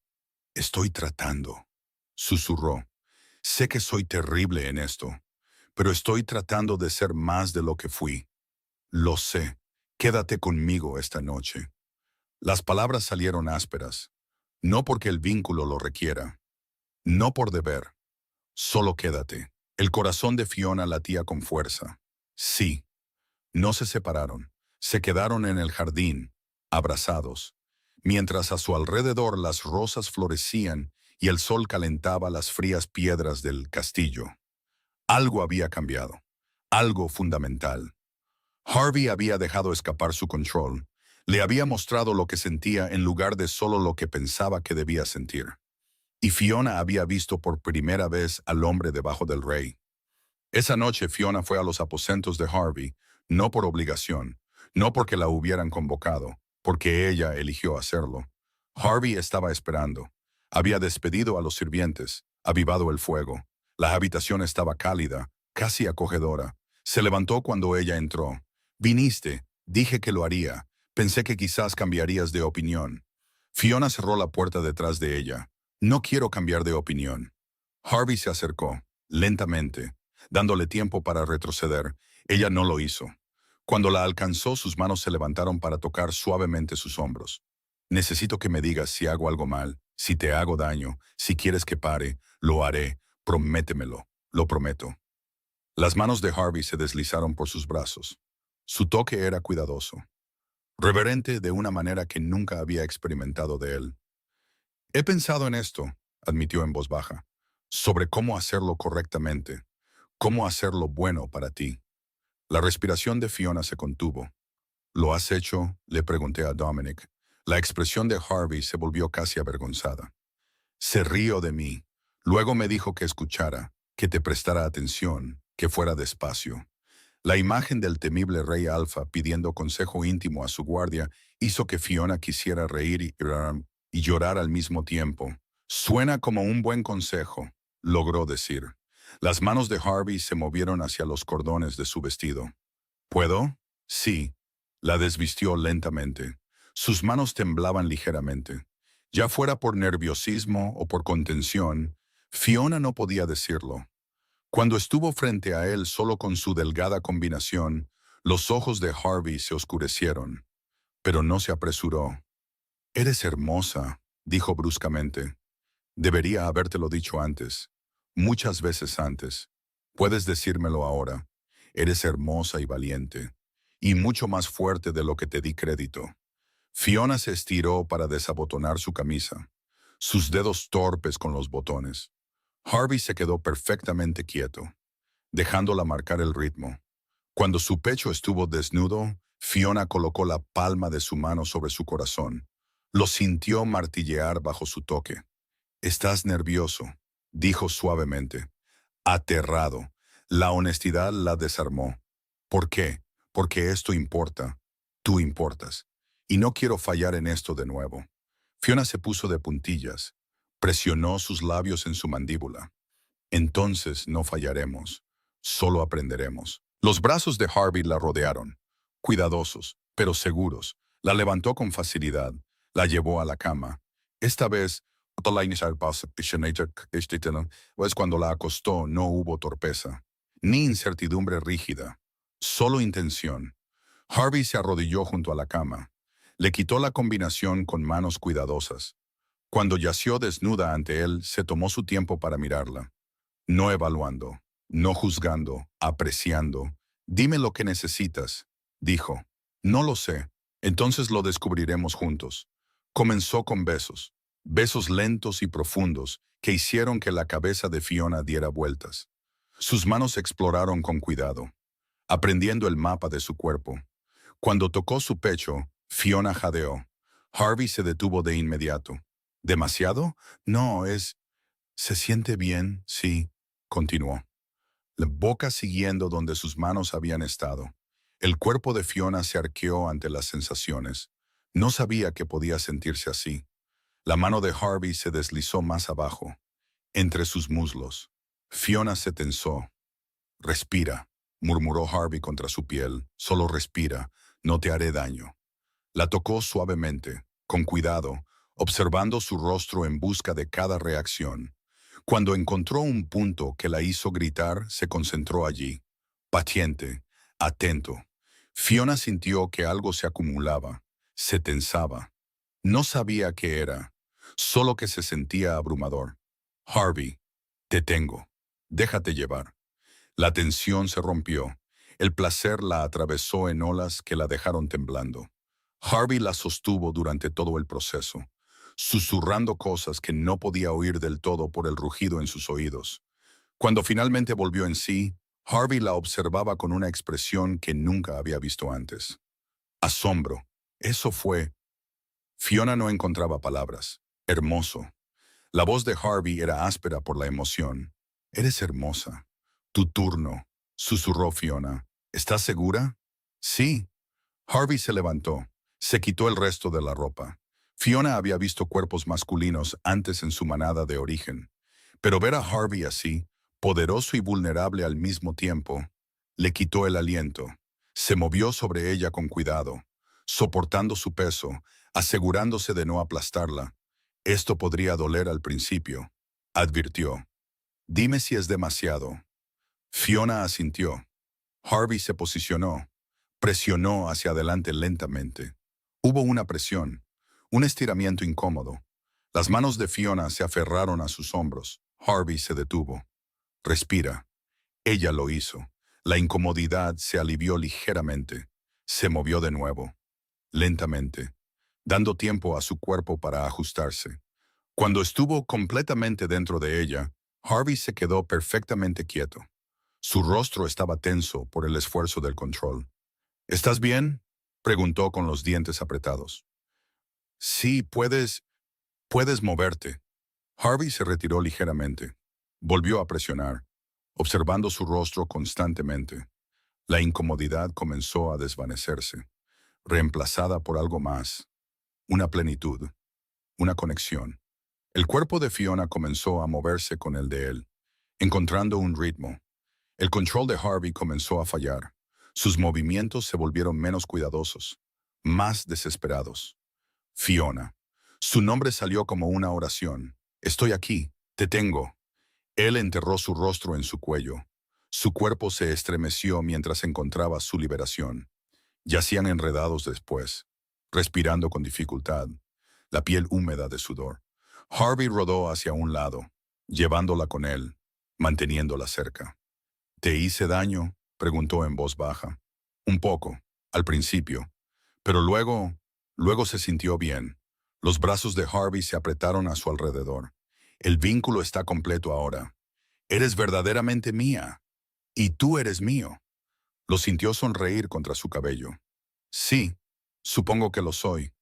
A: Estoy tratando, susurró. Sé que soy terrible en esto, pero estoy tratando de ser más de lo que fui. Lo sé. Quédate conmigo esta noche. Las palabras salieron ásperas, no porque el vínculo lo requiera, no por deber. Solo quédate. El corazón de Fiona latía con fuerza. Sí. No se separaron. Se quedaron en el jardín, abrazados, mientras a su alrededor las rosas florecían y el sol calentaba las frías piedras del castillo. Algo había cambiado. Algo fundamental. Harvey había dejado escapar su control. Le había mostrado lo que sentía en lugar de solo lo que pensaba que debía sentir. Y Fiona había visto por primera vez al hombre debajo del rey. Esa noche Fiona fue a los aposentos de Harvey, no por obligación, no porque la hubieran convocado, porque ella eligió hacerlo. Harvey estaba esperando. Había despedido a los sirvientes, avivado el fuego. La habitación estaba cálida, casi acogedora. Se levantó cuando ella entró. Viniste, dije que lo haría. Pensé que quizás cambiarías de opinión. Fiona cerró la puerta detrás de ella. No quiero cambiar de opinión. Harvey se acercó, lentamente, dándole tiempo para retroceder. Ella no lo hizo. Cuando la alcanzó, sus manos se levantaron para tocar suavemente sus hombros. Necesito que me digas si hago algo mal, si te hago daño, si quieres que pare, lo haré, prométemelo, lo prometo. Las manos de Harvey se deslizaron por sus brazos. Su toque era cuidadoso, reverente de una manera que nunca había experimentado de él. He pensado en esto, admitió en voz baja, sobre cómo hacerlo correctamente, cómo hacerlo bueno para ti. La respiración de Fiona se contuvo. ¿Lo has hecho?, le pregunté a Dominic. La expresión de Harvey se volvió casi avergonzada. Se rió de mí. Luego me dijo que escuchara, que te prestara atención, que fuera despacio. La imagen del temible rey Alfa pidiendo consejo íntimo a su guardia hizo que Fiona quisiera reír y llorar al mismo tiempo. Suena como un buen consejo, logró decir. Las manos de Harvey se movieron hacia los cordones de su vestido. ¿Puedo? Sí. La desvistió lentamente. Sus manos temblaban ligeramente. Ya fuera por nerviosismo o por contención, Fiona no podía decirlo. Cuando estuvo frente a él solo con su delgada combinación, los ojos de Harvey se oscurecieron, pero no se apresuró. «Eres hermosa», dijo bruscamente. «Debería habértelo dicho antes, muchas veces antes. Puedes decírmelo ahora. Eres hermosa y valiente, y mucho más fuerte de lo que te di crédito». Fiona se estiró para desabotonar su camisa, sus dedos torpes con los botones. Harvey se quedó perfectamente quieto, dejándola marcar el ritmo. Cuando su pecho estuvo desnudo, Fiona colocó la palma de su mano sobre su corazón. Lo sintió martillear bajo su toque. «Estás nervioso», dijo suavemente. Aterrado, la honestidad la desarmó. «¿Por qué? Porque esto importa. Tú importas. Y no quiero fallar en esto de nuevo». Fiona se puso de puntillas. Presionó sus labios en su mandíbula. «Entonces no fallaremos. Solo aprenderemos». Los brazos de Harvey la rodearon, cuidadosos, pero seguros. La levantó con facilidad. La llevó a la cama. Esta vez, pues cuando la acostó no hubo torpeza, ni incertidumbre rígida, solo intención. Harvey se arrodilló junto a la cama. Le quitó la combinación con manos cuidadosas. Cuando yació desnuda ante él, se tomó su tiempo para mirarla. No evaluando, no juzgando, apreciando. «Dime lo que necesitas», dijo. «No lo sé. Entonces lo descubriremos juntos». Comenzó con besos, besos lentos y profundos que hicieron que la cabeza de Fiona diera vueltas. Sus manos exploraron con cuidado, aprendiendo el mapa de su cuerpo. Cuando tocó su pecho, Fiona jadeó. Harvey se detuvo de inmediato. «¿Demasiado? No, Se siente bien, sí», continuó, la boca siguiendo donde sus manos habían estado. El cuerpo de Fiona se arqueó ante las sensaciones. No sabía que podía sentirse así. La mano de Harvey se deslizó más abajo, entre sus muslos. Fiona se tensó. «Respira», murmuró Harvey contra su piel. «Solo respira, no te haré daño». La tocó suavemente, con cuidado, observando su rostro en busca de cada reacción. Cuando encontró un punto que la hizo gritar, se concentró allí, paciente, atento. Fiona sintió que algo se acumulaba, se tensaba. No sabía qué era, solo que se sentía abrumador. «Harvey, te tengo. Déjate llevar». La tensión se rompió. El placer la atravesó en olas que la dejaron temblando. Harvey la sostuvo durante todo el proceso, susurrando cosas que no podía oír del todo por el rugido en sus oídos. Cuando finalmente volvió en sí, Harvey la observaba con una expresión que nunca había visto antes. Asombro. Eso fue. Fiona no encontraba palabras. Hermoso. La voz de Harvey era áspera por la emoción. «Eres hermosa. Tu turno, susurró Fiona. ¿Estás segura? Sí. Harvey se levantó. Se quitó el resto de la ropa. Fiona había visto cuerpos masculinos antes en su manada de origen, pero ver a Harvey así, poderoso y vulnerable al mismo tiempo, le quitó el aliento. Se movió sobre ella con cuidado, soportando su peso, asegurándose de no aplastarla. Esto podría doler al principio, advirtió. Dime si es demasiado. Fiona asintió. Harvey se posicionó, presionó hacia adelante lentamente. Hubo una presión, un estiramiento incómodo. Las manos de Fiona se aferraron a sus hombros. Harvey se detuvo. Respira. Ella lo hizo. La incomodidad se alivió ligeramente. Se movió de nuevo, lentamente, dando tiempo a su cuerpo para ajustarse. Cuando estuvo completamente dentro de ella, Harvey se quedó perfectamente quieto. Su rostro estaba tenso por el esfuerzo del control. ¿Estás bien?, preguntó con los dientes apretados. Sí, puedes moverte. Harvey se retiró ligeramente. Volvió a presionar, observando su rostro constantemente. La incomodidad comenzó a desvanecerse, reemplazada por algo más, una plenitud, una conexión. El cuerpo de Fiona comenzó a moverse con el de él, encontrando un ritmo. El control de Harvey comenzó a fallar. Sus movimientos se volvieron menos cuidadosos, más desesperados. Fiona. Su nombre salió como una oración. Estoy aquí, te tengo. Él enterró su rostro en su cuello. Su cuerpo se estremeció mientras encontraba su liberación. Yacían enredados después, respirando con dificultad, la piel húmeda de sudor. Harvey rodó hacia un lado, llevándola con él, manteniéndola cerca. ¿Te hice daño?, preguntó en voz baja. Un poco, al principio, pero luego se sintió bien. Los brazos de Harvey se apretaron a su alrededor. El vínculo está completo ahora. Eres verdaderamente mía, y tú eres mío. Lo sintió sonreír contra su cabello. Sí, supongo que lo soy.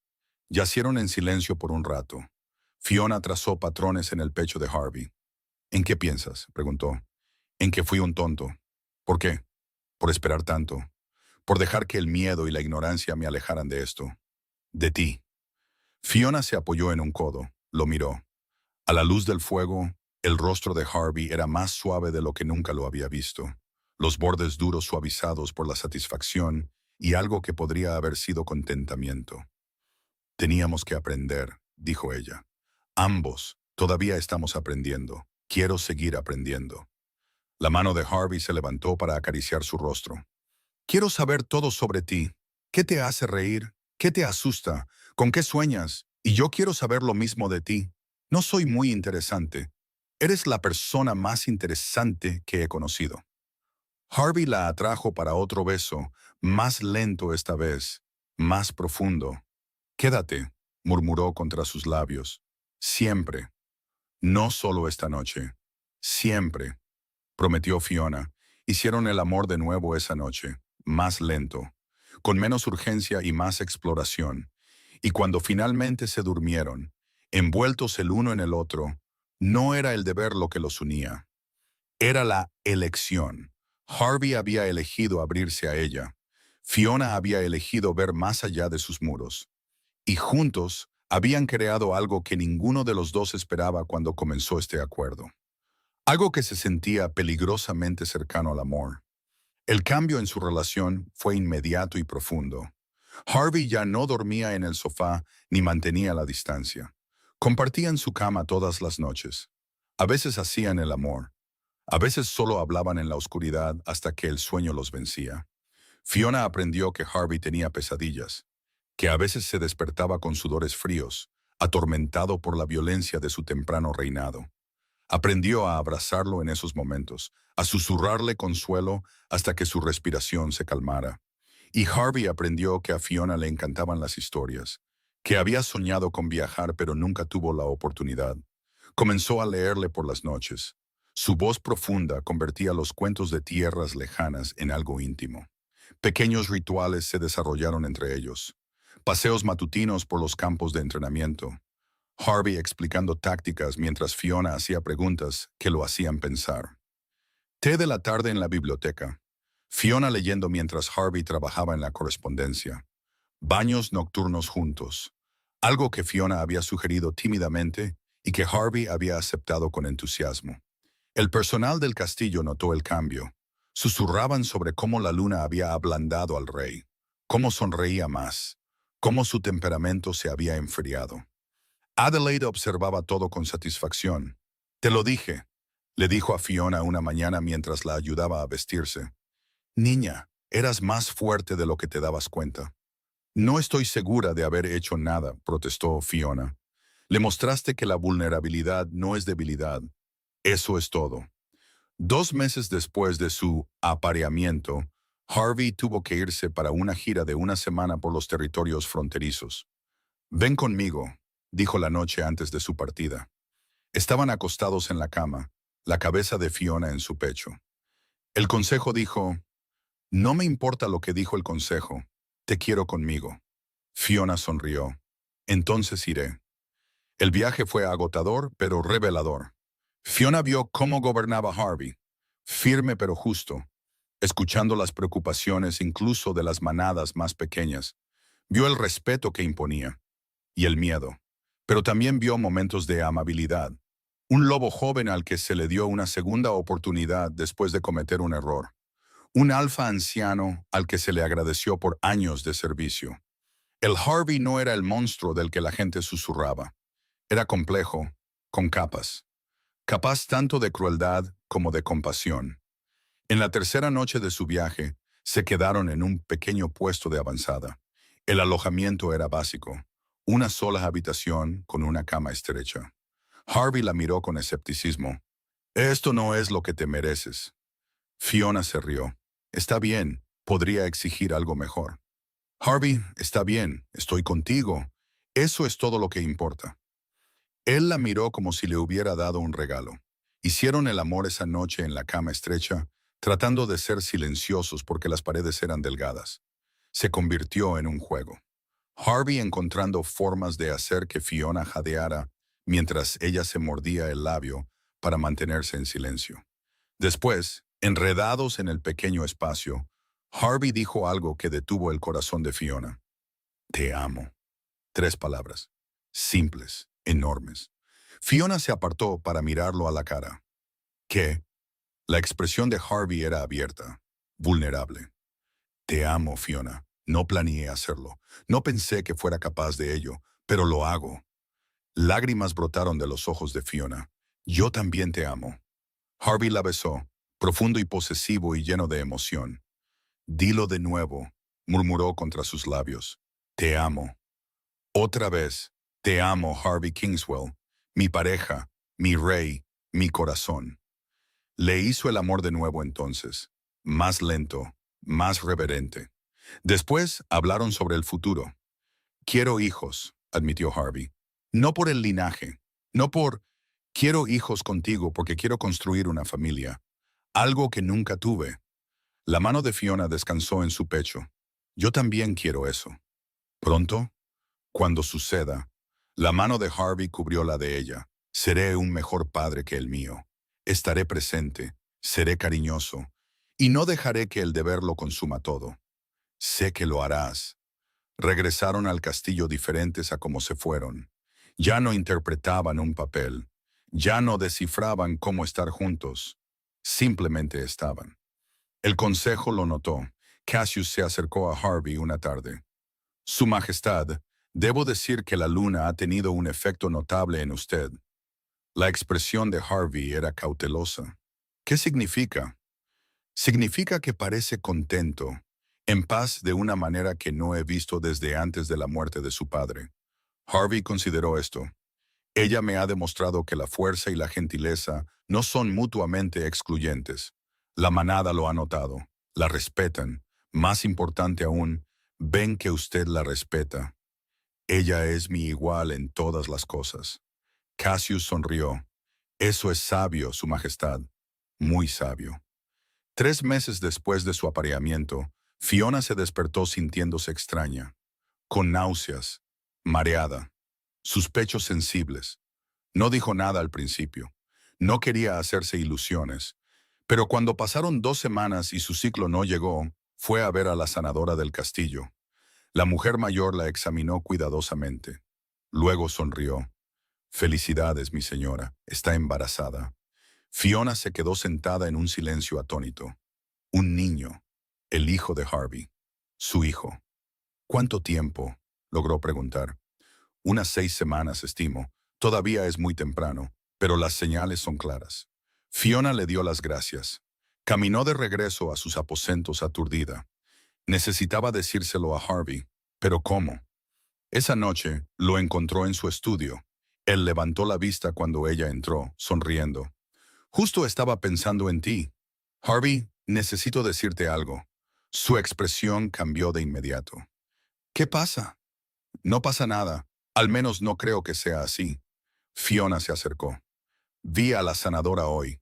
A: Yacieron en silencio por un rato. Fiona trazó patrones en el pecho de Harvey. ¿En qué piensas?, preguntó. En que fui un tonto. ¿Por qué? Por esperar tanto. Por dejar que el miedo y la ignorancia me alejaran de esto. De ti. Fiona se apoyó en un codo. Lo miró. A la luz del fuego, el rostro de Harvey era más suave de lo que nunca lo había visto. Los bordes duros suavizados por la satisfacción y algo que podría haber sido contentamiento. Teníamos que aprender, dijo ella. Ambos, todavía estamos aprendiendo. Quiero seguir aprendiendo. La mano de Harvey se levantó para acariciar su rostro. Quiero saber todo sobre ti. ¿Qué te hace reír? ¿Qué te asusta? ¿Con qué sueñas? Y yo quiero saber lo mismo de ti. No soy muy interesante. Eres la persona más interesante que he conocido. Harvey la atrajo para otro beso, más lento esta vez, más profundo. Quédate, murmuró contra sus labios. Siempre. No solo esta noche. Siempre, prometió Fiona. Hicieron el amor de nuevo esa noche, más lento, con menos urgencia y más exploración. Y cuando finalmente se durmieron, envueltos el uno en el otro, no era el deber lo que los unía. Era la elección. Harvey había elegido abrirse a ella. Fiona había elegido ver más allá de sus muros. Y juntos habían creado algo que ninguno de los dos esperaba cuando comenzó este acuerdo. Algo que se sentía peligrosamente cercano al amor. El cambio en su relación fue inmediato y profundo. Harvey ya no dormía en el sofá ni mantenía la distancia. Compartían su cama todas las noches. A veces hacían el amor. A veces solo hablaban en la oscuridad hasta que el sueño los vencía. Fiona aprendió que Harvey tenía pesadillas, que a veces se despertaba con sudores fríos, atormentado por la violencia de su temprano reinado. Aprendió a abrazarlo en esos momentos, a susurrarle consuelo hasta que su respiración se calmara. Y Harvey aprendió que a Fiona le encantaban las historias, que había soñado con viajar pero nunca tuvo la oportunidad. Comenzó a leerle por las noches. Su voz profunda convertía los cuentos de tierras lejanas en algo íntimo. Pequeños rituales se desarrollaron entre ellos. Paseos matutinos por los campos de entrenamiento. Harvey explicando tácticas mientras Fiona hacía preguntas que lo hacían pensar. Té de la tarde en la biblioteca. Fiona leyendo mientras Harvey trabajaba en la correspondencia. Baños nocturnos juntos. Algo que Fiona había sugerido tímidamente y que Harvey había aceptado con entusiasmo. El personal del castillo notó el cambio. Susurraban sobre cómo la luna había ablandado al rey, cómo sonreía más, cómo su temperamento se había enfriado. Adelaide observaba todo con satisfacción. «Te lo dije», le dijo a Fiona una mañana mientras la ayudaba a vestirse. «Niña, eras más fuerte de lo que te dabas cuenta». «No estoy segura de haber hecho nada», protestó Fiona. «Le mostraste que la vulnerabilidad no es debilidad. Eso es todo». 2 meses después de su apareamiento, Harvey tuvo que irse para una gira de una semana por los territorios fronterizos. «Ven conmigo», dijo la noche antes de su partida. Estaban acostados en la cama, la cabeza de Fiona en su pecho. El consejo dijo: «No me importa lo que dijo el consejo, te quiero conmigo». Fiona sonrió. «Entonces iré». El viaje fue agotador, pero revelador. Fiona vio cómo gobernaba Harvey, firme pero justo, escuchando las preocupaciones incluso de las manadas más pequeñas. Vio el respeto que imponía y el miedo, pero también vio momentos de amabilidad. Un lobo joven al que se le dio una segunda oportunidad después de cometer un error. Un alfa anciano al que se le agradeció por años de servicio. El Harvey no era el monstruo del que la gente susurraba. Era complejo, con capas. Capaz tanto de crueldad como de compasión. En la tercera noche de su viaje, se quedaron en un pequeño puesto de avanzada. El alojamiento era básico. Una sola habitación con una cama estrecha. Harvey la miró con escepticismo. «Esto no es lo que te mereces». Fiona se rió. «Está bien, podría exigir algo mejor». «Harvey, está bien, estoy contigo. Eso es todo lo que importa». Él la miró como si le hubiera dado un regalo. Hicieron el amor esa noche en la cama estrecha, tratando de ser silenciosos porque las paredes eran delgadas. Se convirtió en un juego. Harvey encontrando formas de hacer que Fiona jadeara mientras ella se mordía el labio para mantenerse en silencio. Después, enredados en el pequeño espacio, Harvey dijo algo que detuvo el corazón de Fiona. «Te amo». 3 palabras. Simples, enormes. Fiona se apartó para mirarlo a la cara. ¿Qué? La expresión de Harvey era abierta, vulnerable. «Te amo, Fiona. No planeé hacerlo. No pensé que fuera capaz de ello, pero lo hago». Lágrimas brotaron de los ojos de Fiona. «Yo también te amo». Harvey la besó, profundo y posesivo y lleno de emoción. «Dilo de nuevo», murmuró contra sus labios. «Te amo». Otra vez. «Te amo, Harvey Kingswell, mi pareja, mi rey, mi corazón». Le hizo el amor de nuevo entonces, más lento, más reverente. Después hablaron sobre el futuro. «Quiero hijos», admitió Harvey. «No por el linaje, no por... Quiero hijos contigo porque quiero construir una familia. Algo que nunca tuve». La mano de Fiona descansó en su pecho. «Yo también quiero eso». «Pronto, cuando suceda». La mano de Harvey cubrió la de ella. «Seré un mejor padre que el mío. Estaré presente, seré cariñoso, y no dejaré que el deber lo consuma todo». «Sé que lo harás». Regresaron al castillo diferentes a como se fueron. Ya no interpretaban un papel. Ya no descifraban cómo estar juntos. Simplemente estaban. El consejo lo notó. Cassius se acercó a Harvey una tarde. «Su Majestad, debo decir que la luna ha tenido un efecto notable en usted». La expresión de Harvey era cautelosa. «¿Qué significa?» «Significa que parece contento, en paz de una manera que no he visto desde antes de la muerte de su padre». Harvey consideró esto. «Ella me ha demostrado que la fuerza y la gentileza no son mutuamente excluyentes. La manada lo ha notado, la respetan. Más importante aún, ven que usted la respeta. Ella es mi igual en todas las cosas». Cassius sonrió. «Eso es sabio, Su Majestad. Muy sabio». 3 meses después de su apareamiento, Fiona se despertó sintiéndose extraña, con náuseas, mareada, sus pechos sensibles. No dijo nada al principio. No quería hacerse ilusiones, Pero cuando pasaron 2 semanas y su ciclo no llegó, fue a ver a la sanadora del castillo. La mujer mayor la examinó cuidadosamente. Luego sonrió. Felicidades, mi señora, está embarazada. Fiona se quedó sentada en un silencio atónito. Un niño, el hijo de Harvey, su hijo. ¿Cuánto tiempo? Logró preguntar. Unas 6 semanas, estimo. Todavía es muy temprano, pero las señales son claras. Fiona le dio las gracias. Caminó de regreso a sus aposentos aturdida. Necesitaba decírselo a Harvey, pero ¿cómo? Esa noche lo encontró en su estudio. Él levantó la vista cuando ella entró, sonriendo. Justo estaba pensando en ti. Harvey, necesito decirte algo. Su expresión cambió de inmediato. ¿Qué pasa? No pasa nada. Al menos no creo que sea así. Fiona se acercó. Vi a la sanadora hoy.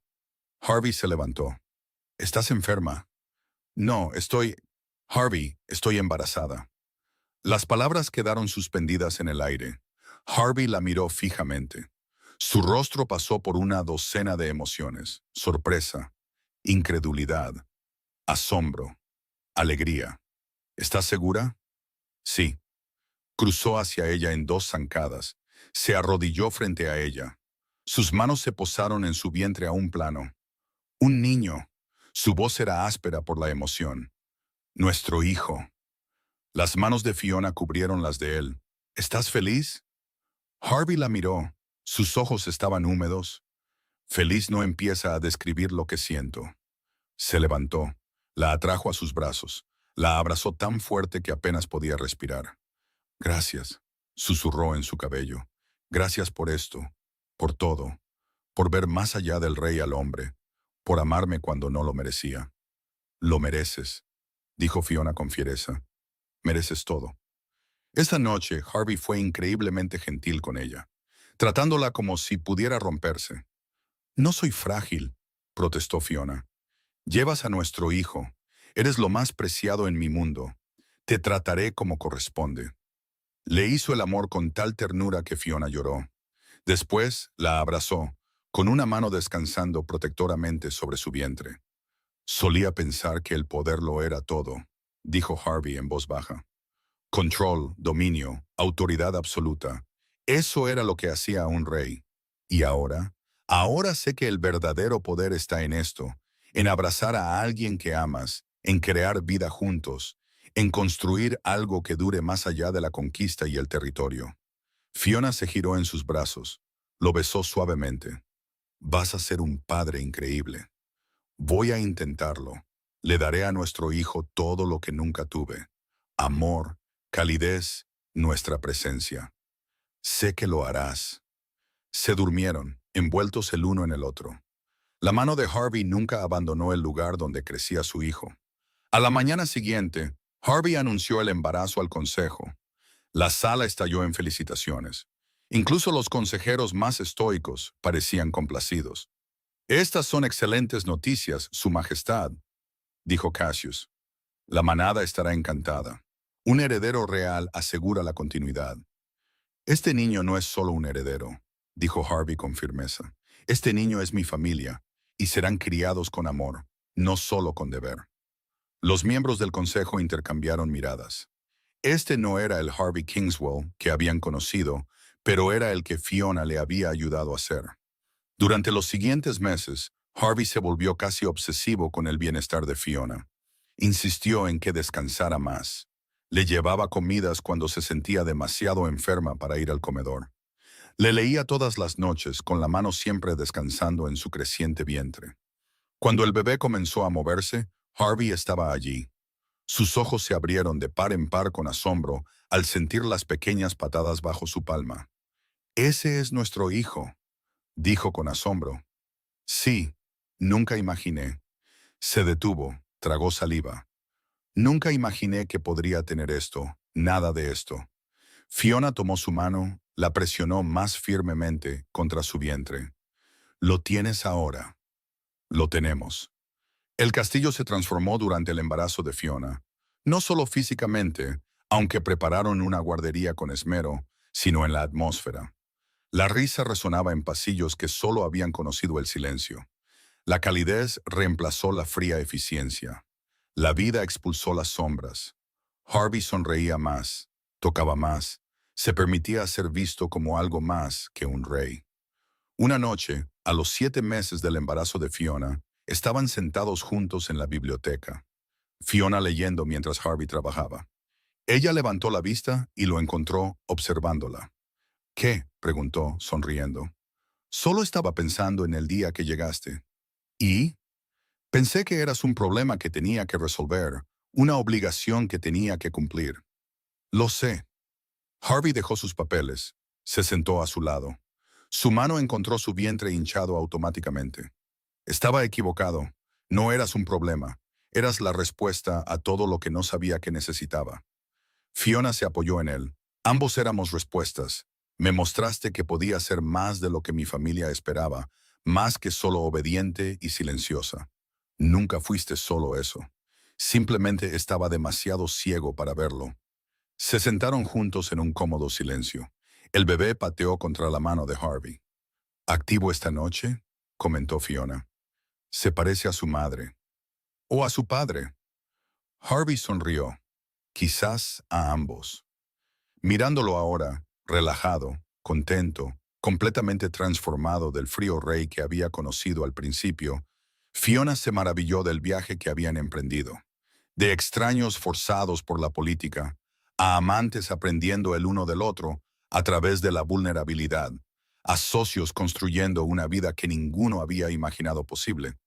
A: Harvey se levantó. ¿Estás enferma? No, Harvey, estoy embarazada. Las palabras quedaron suspendidas en el aire. Harvey la miró fijamente. Su rostro pasó por una docena de emociones. Sorpresa, incredulidad, asombro, alegría. ¿Estás segura? Sí. Cruzó hacia ella en 2 zancadas. Se arrodilló frente a ella. Sus manos se posaron en su vientre a un plano. Un niño. Su voz era áspera por la emoción. Nuestro hijo. Las manos de Fiona cubrieron las de él. ¿Estás feliz? Harvey la miró. Sus ojos estaban húmedos. Feliz no empieza a describir lo que siento. Se levantó. La atrajo a sus brazos. La abrazó tan fuerte que apenas podía respirar. Gracias, susurró en su cabello. Gracias por esto, por todo, por ver más allá del rey al hombre, por amarme cuando no lo merecía. Lo mereces, dijo Fiona con fiereza. Mereces todo. Esta noche, Harvey fue increíblemente gentil con ella, tratándola como si pudiera romperse. No soy frágil, protestó Fiona. Llevas a nuestro hijo. Eres lo más preciado en mi mundo. Te trataré como corresponde. Le hizo el amor con tal ternura que Fiona lloró. Después la abrazó, con una mano descansando protectoramente sobre su vientre. Solía pensar que el poder lo era todo, dijo Harvey en voz baja. Control, dominio, autoridad absoluta. Eso era lo que hacía a un rey. ¿Y ahora? Ahora sé que el verdadero poder está en esto, en abrazar a alguien que amas, en crear vida juntos, en construir algo que dure más allá de la conquista y el territorio. Fiona se giró en sus brazos, lo besó suavemente. Vas a ser un padre increíble. Voy a intentarlo. Le daré a nuestro hijo todo lo que nunca tuve. Amor, calidez, nuestra presencia. Sé que lo harás. Se durmieron, envueltos el uno en el otro. La mano de Harvey nunca abandonó el lugar donde crecía su hijo. A la mañana siguiente, Harvey anunció el embarazo al consejo. La sala estalló en felicitaciones. Incluso los consejeros más estoicos parecían complacidos. Estas son excelentes noticias, Su Majestad, dijo Cassius. La manada estará encantada. Un heredero real asegura la continuidad. Este niño no es solo un heredero, dijo Harvey con firmeza. Este niño es mi familia, y serán criados con amor, no solo con deber. Los miembros del consejo intercambiaron miradas. Este no era el Harvey Kingswell que habían conocido, pero era el que Fiona le había ayudado a ser. Durante los siguientes meses, Harvey se volvió casi obsesivo con el bienestar de Fiona. Insistió en que descansara más. Le llevaba comidas cuando se sentía demasiado enferma para ir al comedor. Le leía todas las noches con la mano siempre descansando en su creciente vientre. Cuando el bebé comenzó a moverse, Harvey estaba allí. Sus ojos se abrieron de par en par con asombro al sentir las pequeñas patadas bajo su palma. «Ese es nuestro hijo», dijo con asombro. «Sí, nunca imaginé». Se detuvo, tragó saliva. «Nunca imaginé que podría tener esto, nada de esto». Fiona tomó su mano, la presionó más firmemente contra su vientre. «Lo tienes ahora». «Lo tenemos». El castillo se transformó durante el embarazo de Fiona, no solo físicamente, aunque prepararon una guardería con esmero, sino en la atmósfera. La risa resonaba en pasillos que solo habían conocido el silencio. La calidez reemplazó la fría eficiencia. La vida expulsó las sombras. Harvey sonreía más, tocaba más, se permitía ser visto como algo más que un rey. Una noche, a los 7 meses del embarazo de Fiona, estaban sentados juntos en la biblioteca, Fiona leyendo mientras Harvey trabajaba. Ella levantó la vista y lo encontró observándola. ¿Qué?, preguntó, sonriendo. Solo estaba pensando en el día que llegaste. ¿Y? Pensé que eras un problema que tenía que resolver, una obligación que tenía que cumplir. Lo sé. Harvey dejó sus papeles. Se sentó a su lado. Su mano encontró su vientre hinchado automáticamente. Estaba equivocado. No eras un problema. Eras la respuesta a todo lo que no sabía que necesitaba. Fiona se apoyó en él. Ambos éramos respuestas. Me mostraste que podía ser más de lo que mi familia esperaba, más que solo obediente y silenciosa. Nunca fuiste solo eso. Simplemente estaba demasiado ciego para verlo. Se sentaron juntos en un cómodo silencio. El bebé pateó contra la mano de Harvey. «¿Activo esta noche?», comentó Fiona. «Se parece a su madre. O a su padre». Harvey sonrió. Quizás a ambos. Mirándolo ahora, relajado, contento, completamente transformado del frío rey que había conocido al principio, Fiona se maravilló del viaje que habían emprendido. De extraños forzados por la política, a amantes aprendiendo el uno del otro a través de la vulnerabilidad, a socios construyendo una vida que ninguno había imaginado posible.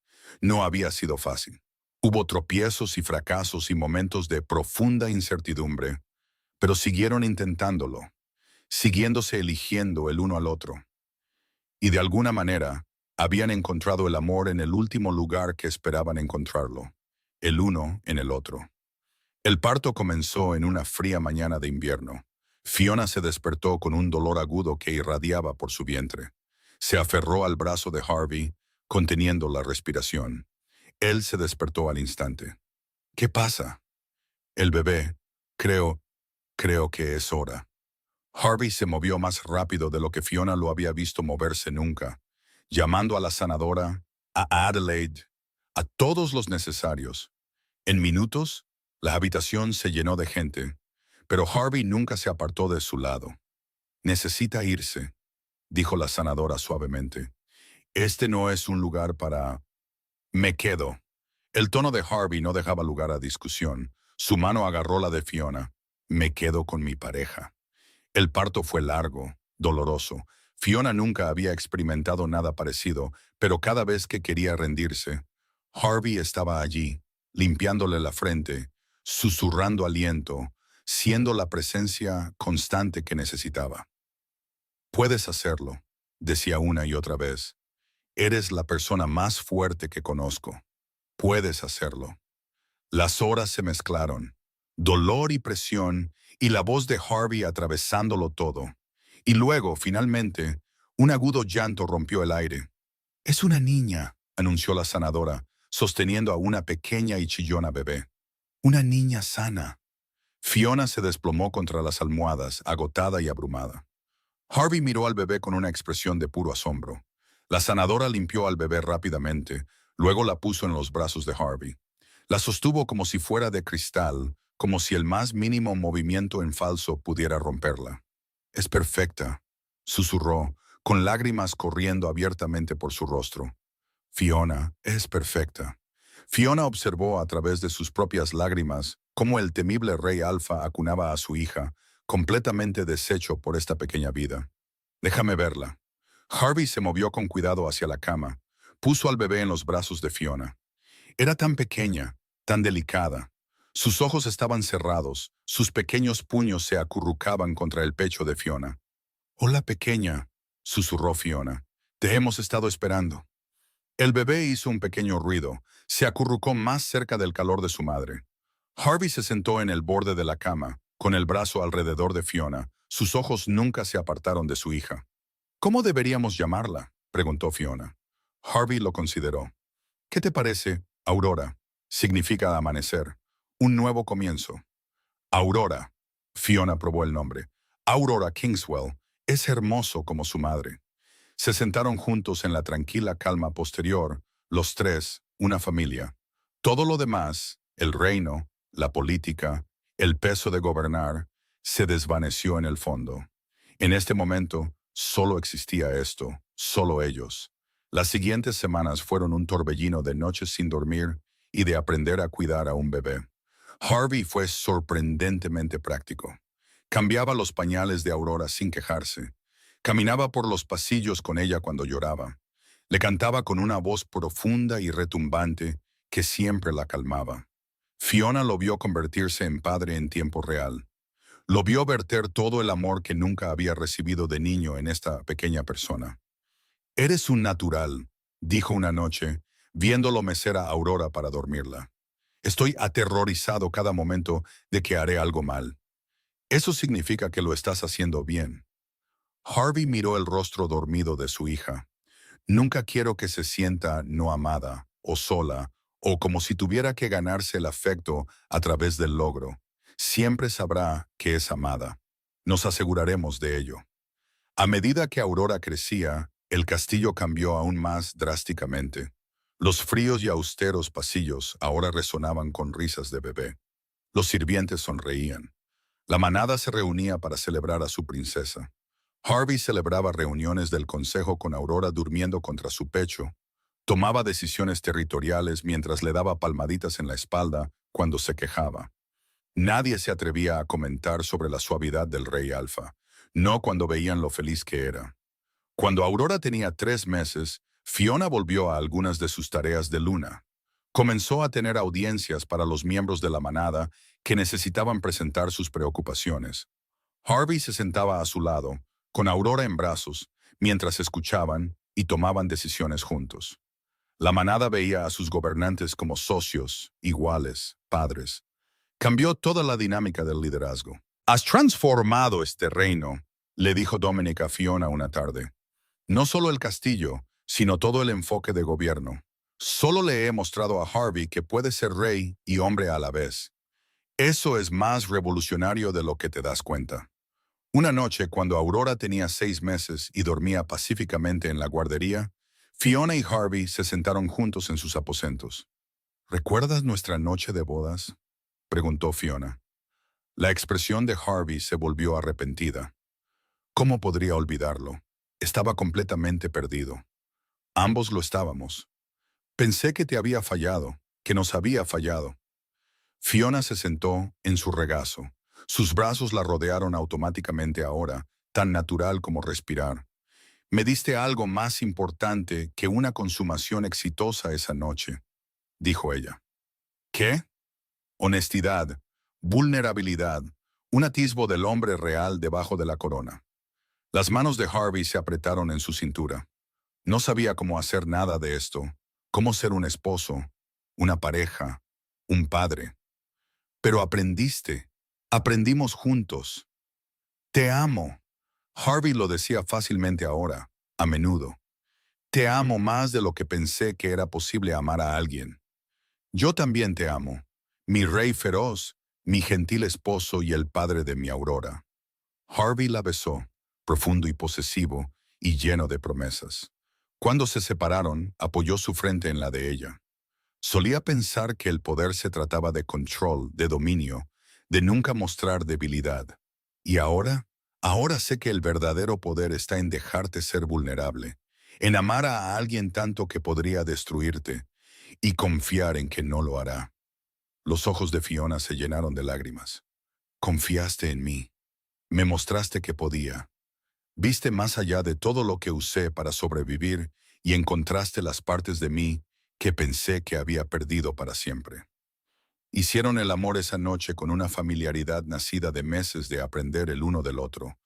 A: No había sido fácil. Hubo tropiezos y fracasos y momentos de profunda incertidumbre, pero siguieron intentándolo, siguiéndose eligiendo el uno al otro. Y de alguna manera, habían encontrado el amor en el último lugar que esperaban encontrarlo, el uno en el otro. El parto comenzó en una fría mañana de invierno. Fiona se despertó con un dolor agudo que irradiaba por su vientre. Se aferró al brazo de Harvey, conteniendo la respiración. Él se despertó al instante. «¿Qué pasa?» «El bebé. Creo que es hora». Harvey se movió más rápido de lo que Fiona lo había visto moverse nunca, llamando a la sanadora, a Adelaide, a todos los necesarios. En minutos, la habitación se llenó de gente, pero Harvey nunca se apartó de su lado. «Necesita irse», dijo la sanadora suavemente. «Este no es un lugar para...» «Me quedo». El tono de Harvey no dejaba lugar a discusión. Su mano agarró la de Fiona. «Me quedo con mi pareja». El parto fue largo, doloroso. Fiona nunca había experimentado nada parecido, pero cada vez que quería rendirse, Harvey estaba allí, limpiándole la frente, susurrando aliento, siendo la presencia constante que necesitaba. «Puedes hacerlo», decía una y otra vez. «Eres la persona más fuerte que conozco. Puedes hacerlo». Las horas se mezclaron, dolor y presión, y la voz de Harvey atravesándolo todo. Y luego, finalmente, un agudo llanto rompió el aire. «Es una niña», anunció la sanadora, sosteniendo a una pequeña y chillona bebé. «Una niña sana». Fiona se desplomó contra las almohadas, agotada y abrumada. Harvey miró al bebé con una expresión de puro asombro. La sanadora limpió al bebé rápidamente, luego la puso en los brazos de Harvey. La sostuvo como si fuera de cristal, como si el más mínimo movimiento en falso pudiera romperla. «Es perfecta», susurró, con lágrimas corriendo abiertamente por su rostro. «Fiona es perfecta». Fiona observó a través de sus propias lágrimas cómo el temible rey Alfa acunaba a su hija, completamente deshecho por esta pequeña vida. «Déjame verla». Harvey se movió con cuidado hacia la cama, puso al bebé en los brazos de Fiona. Era tan pequeña, tan delicada. Sus ojos estaban cerrados, sus pequeños puños se acurrucaban contra el pecho de Fiona. «Hola, pequeña», susurró Fiona. «Te hemos estado esperando». El bebé hizo un pequeño ruido, se acurrucó más cerca del calor de su madre. Harvey se sentó en el borde de la cama, con el brazo alrededor de Fiona. Sus ojos nunca se apartaron de su hija. «¿Cómo deberíamos llamarla?», preguntó Fiona. Harvey lo consideró. «¿Qué te parece, Aurora?» Significa amanecer. Un nuevo comienzo. «Aurora». Fiona probó el nombre. «Aurora Kingswell. Es hermoso como su madre». Se sentaron juntos en la tranquila calma posterior, Los tres, una familia. Todo lo demás, el reino, la política, el peso de gobernar, se desvaneció en el fondo. En este momento, solo existía esto, solo ellos. Las siguientes semanas fueron un torbellino de noches sin dormir y de aprender a cuidar a un bebé. Harvey fue sorprendentemente práctico. Cambiaba los pañales de Aurora sin quejarse. Caminaba por los pasillos con ella cuando lloraba. Le cantaba con una voz profunda y retumbante que siempre la calmaba. Fiona lo vio convertirse en padre en tiempo real. Lo vio verter todo el amor que nunca había recibido de niño en esta pequeña persona. «Eres un natural», dijo una noche, viéndolo mecer a Aurora para dormirla. «Estoy aterrorizado cada momento de que haré algo mal. Eso significa que lo estás haciendo bien». Harvey miró el rostro dormido de su hija. «Nunca quiero que se sienta no amada, o sola, o como si tuviera que ganarse el afecto a través del logro. Siempre sabrá que es amada. Nos aseguraremos de ello». A medida que Aurora crecía, el castillo cambió aún más drásticamente. Los fríos y austeros pasillos ahora resonaban con risas de bebé. Los sirvientes sonreían. La manada se reunía para celebrar a su princesa. Harvey celebraba reuniones del consejo con Aurora durmiendo contra su pecho. Tomaba decisiones territoriales mientras le daba palmaditas en la espalda cuando se quejaba. Nadie se atrevía a comentar sobre la suavidad del rey Alfa, no cuando veían lo feliz que era. Cuando Aurora tenía 3 meses, Fiona volvió a algunas de sus tareas de luna. Comenzó a tener audiencias para los miembros de la manada que necesitaban presentar sus preocupaciones. Harvey se sentaba a su lado, con Aurora en brazos, mientras escuchaban y tomaban decisiones juntos. La manada veía a sus gobernantes como socios, iguales, padres. Cambió toda la dinámica del liderazgo. «Has transformado este reino», le dijo Dominic a Fiona una tarde. «No solo el castillo, sino todo el enfoque de gobierno. Solo le he mostrado a Harvey que puede ser rey y hombre a la vez. Eso es más revolucionario de lo que te das cuenta». Una noche, cuando Aurora tenía 6 meses y dormía pacíficamente en la guardería, Fiona y Harvey se sentaron juntos en sus aposentos. «¿Recuerdas nuestra noche de bodas?», preguntó Fiona. La expresión de Harvey se volvió arrepentida. ¿Cómo podría olvidarlo? Estaba completamente perdido. Ambos lo estábamos. Pensé que te había fallado, que nos había fallado. Fiona se sentó en su regazo. Sus brazos la rodearon automáticamente ahora, tan natural como respirar. «Me diste algo más importante que una consumación exitosa esa noche», dijo ella. «¿Qué?» «Honestidad, vulnerabilidad, un atisbo del hombre real debajo de la corona». Las manos de Harvey se apretaron en su cintura. No sabía cómo hacer nada de esto, cómo ser un esposo, una pareja, un padre. «Pero aprendiste. Aprendimos juntos. Te amo». Harvey lo decía fácilmente ahora, a menudo. «Te amo más de lo que pensé que era posible amar a alguien. Yo también te amo, mi rey feroz, mi gentil esposo y el padre de mi Aurora». Harvey la besó, profundo y posesivo, y lleno de promesas. Cuando se separaron, apoyó su frente en la de ella. Solía pensar que el poder se trataba de control, de dominio, de nunca mostrar debilidad. Y ahora sé que el verdadero poder está en dejarte ser vulnerable, en amar a alguien tanto que podría destruirte, y confiar en que no lo hará. Los ojos de Fiona se llenaron de lágrimas. «Confiaste en mí. Me mostraste que podía. Viste más allá de todo lo que usé para sobrevivir y encontraste las partes de mí que pensé que había perdido para siempre». Hicieron el amor esa noche con una familiaridad nacida de meses de aprender el uno del otro,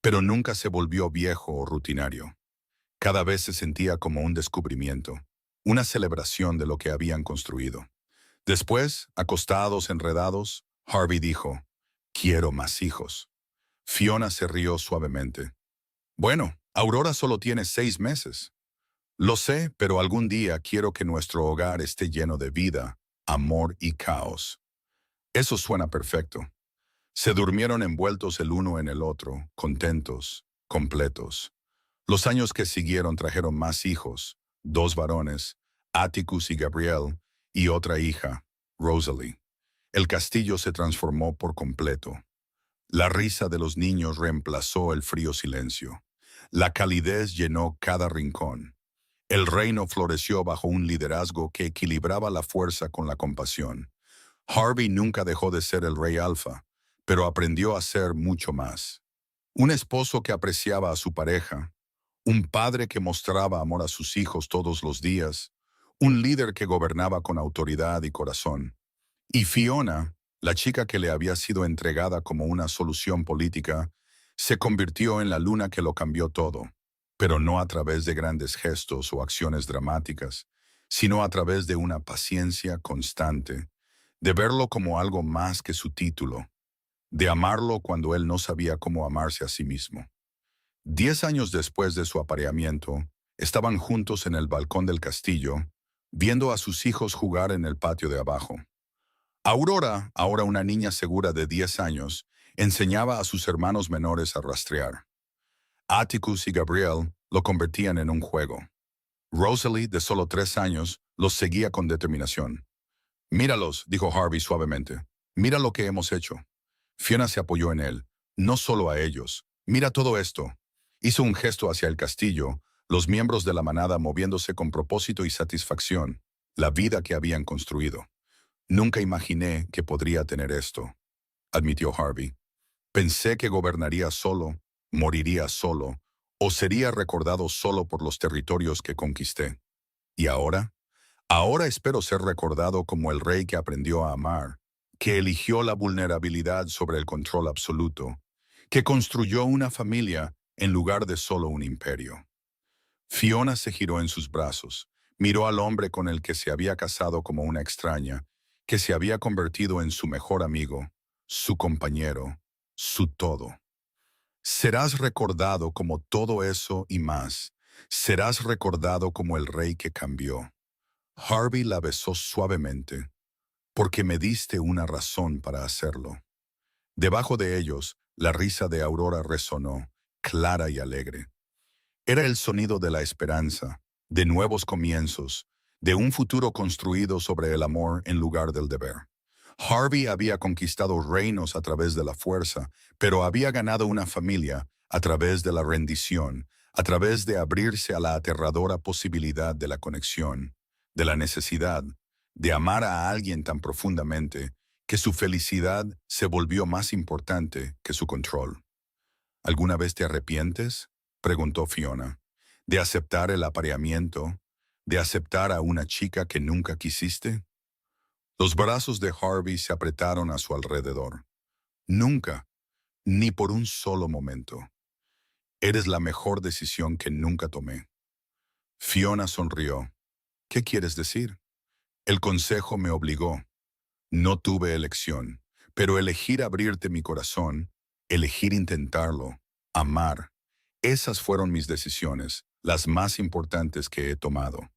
A: pero nunca se volvió viejo o rutinario. Cada vez se sentía como un descubrimiento, una celebración de lo que habían construido. Después, acostados, enredados, Harvey dijo: «Quiero más hijos». Fiona se rió suavemente. «Bueno, Aurora solo tiene 6 meses». «Lo sé, pero algún día quiero que nuestro hogar esté lleno de vida, amor y caos». «Eso suena perfecto». Se durmieron envueltos el uno en el otro, contentos, completos. Los años que siguieron trajeron más hijos, 2 varones, Atticus y Gabrielle, y otra hija, Rosalie. El castillo se transformó por completo. La risa de los niños reemplazó el frío silencio. La calidez llenó cada rincón. El reino floreció bajo un liderazgo que equilibraba la fuerza con la compasión. Harvey nunca dejó de ser el rey alfa, pero aprendió a ser mucho más. Un esposo que apreciaba a su pareja, un padre que mostraba amor a sus hijos todos los días, un líder que gobernaba con autoridad y corazón. Y Fiona, la chica que le había sido entregada como una solución política, se convirtió en la luna que lo cambió todo, pero no a través de grandes gestos o acciones dramáticas, sino a través de una paciencia constante, de verlo como algo más que su título, de amarlo cuando él no sabía cómo amarse a sí mismo. 10 años después de su apareamiento, estaban juntos en el balcón del castillo, viendo a sus hijos jugar en el patio de abajo. Aurora, ahora una niña segura de 10 años, enseñaba a sus hermanos menores a rastrear. Atticus y Gabrielle lo convertían en un juego. Rosalie, de solo 3 años, los seguía con determinación. «Míralos», dijo Harvey suavemente. «Mira lo que hemos hecho». Fiona se apoyó en él. «No solo a ellos. Mira todo esto». Hizo un gesto hacia el castillo, los miembros de la manada moviéndose con propósito y satisfacción, la vida que habían construido. «Nunca imaginé que podría tener esto», admitió Harvey. «Pensé que gobernaría solo, moriría solo, o sería recordado solo por los territorios que conquisté. ¿Y ahora? Ahora espero ser recordado como el rey que aprendió a amar, que eligió la vulnerabilidad sobre el control absoluto, que construyó una familia en lugar de solo un imperio». Fiona se giró en sus brazos, miró al hombre con el que se había casado como una extraña, que se había convertido en su mejor amigo, su compañero, su todo. «Serás recordado como todo eso y más. Serás recordado como el rey que cambió». Harvey la besó suavemente, «porque me diste una razón para hacerlo». Debajo de ellos, la risa de Aurora resonó, clara y alegre. Era el sonido de la esperanza, de nuevos comienzos, de un futuro construido sobre el amor en lugar del deber. Harvey había conquistado reinos a través de la fuerza, pero había ganado una familia a través de la rendición, a través de abrirse a la aterradora posibilidad de la conexión, de la necesidad, de amar a alguien tan profundamente que su felicidad se volvió más importante que su control. «¿Alguna vez te arrepientes?», preguntó Fiona, «de aceptar el apareamiento, de aceptar a una chica que nunca quisiste». Los brazos de Harvey se apretaron a su alrededor. «Nunca, ni por un solo momento. Eres la mejor decisión que nunca tomé». Fiona sonrió. «¿Qué quieres decir?». «El consejo me obligó. No tuve elección, pero elegir abrirte mi corazón, elegir intentarlo, amar, esas fueron mis decisiones, las más importantes que he tomado».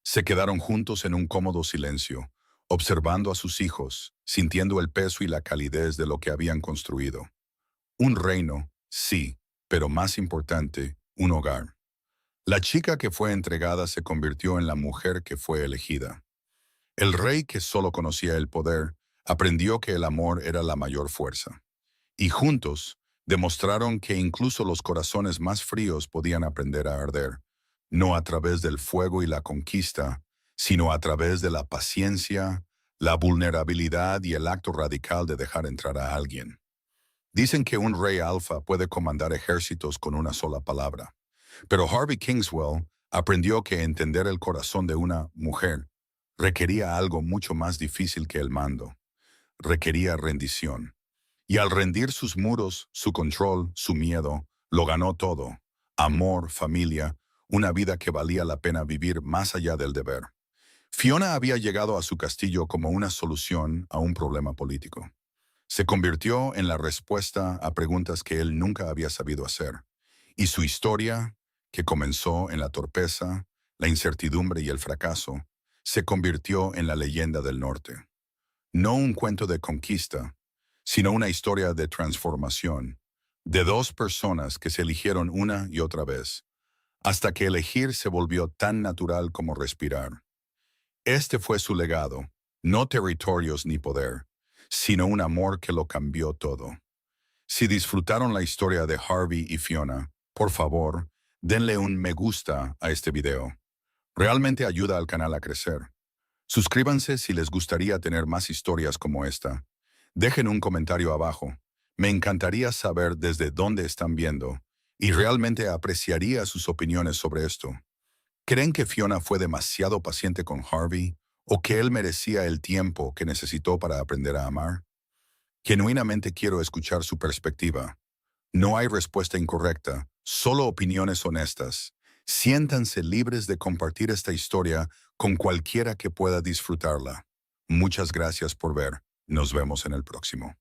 A: Se quedaron juntos en un cómodo silencio, observando a sus hijos, sintiendo el peso y la calidez de lo que habían construido. Un reino, sí, pero más importante, un hogar. La chica que fue entregada se convirtió en la mujer que fue elegida. El rey que solo conocía el poder, aprendió que el amor era la mayor fuerza. Y juntos, demostraron que incluso los corazones más fríos podían aprender a arder, no a través del fuego y la conquista, sino a través de la paciencia, la vulnerabilidad y el acto radical de dejar entrar a alguien. Dicen que un rey alfa puede comandar ejércitos con una sola palabra, pero Harvey Kingswell aprendió que entender el corazón de una mujer requería algo mucho más difícil que el mando. Requería rendición. Y al rendir sus muros, su control, su miedo, lo ganó todo. Amor, familia, una vida que valía la pena vivir más allá del deber. Fiona había llegado a su castillo como una solución a un problema político. Se convirtió en la respuesta a preguntas que él nunca había sabido hacer. Y su historia, que comenzó en la torpeza, la incertidumbre y el fracaso, se convirtió en la leyenda del norte. No un cuento de conquista, sino una historia de transformación, de dos personas que se eligieron una y otra vez, hasta que elegir se volvió tan natural como respirar. Este fue su legado, no territorios ni poder, sino un amor que lo cambió todo. Si disfrutaron la historia de Harvey y Fiona, por favor, denle un me gusta a este video. Realmente ayuda al canal a crecer. Suscríbanse si les gustaría tener más historias como esta. Dejen un comentario abajo. Me encantaría saber desde dónde están viendo y realmente apreciaría sus opiniones sobre esto. ¿Creen que Fiona fue demasiado paciente con Harvey o que él merecía el tiempo que necesitó para aprender a amar? Genuinamente quiero escuchar su perspectiva. No hay respuesta incorrecta, solo opiniones honestas. Siéntanse libres de compartir esta historia con cualquiera que pueda disfrutarla. Muchas gracias por ver. Nos vemos en el próximo.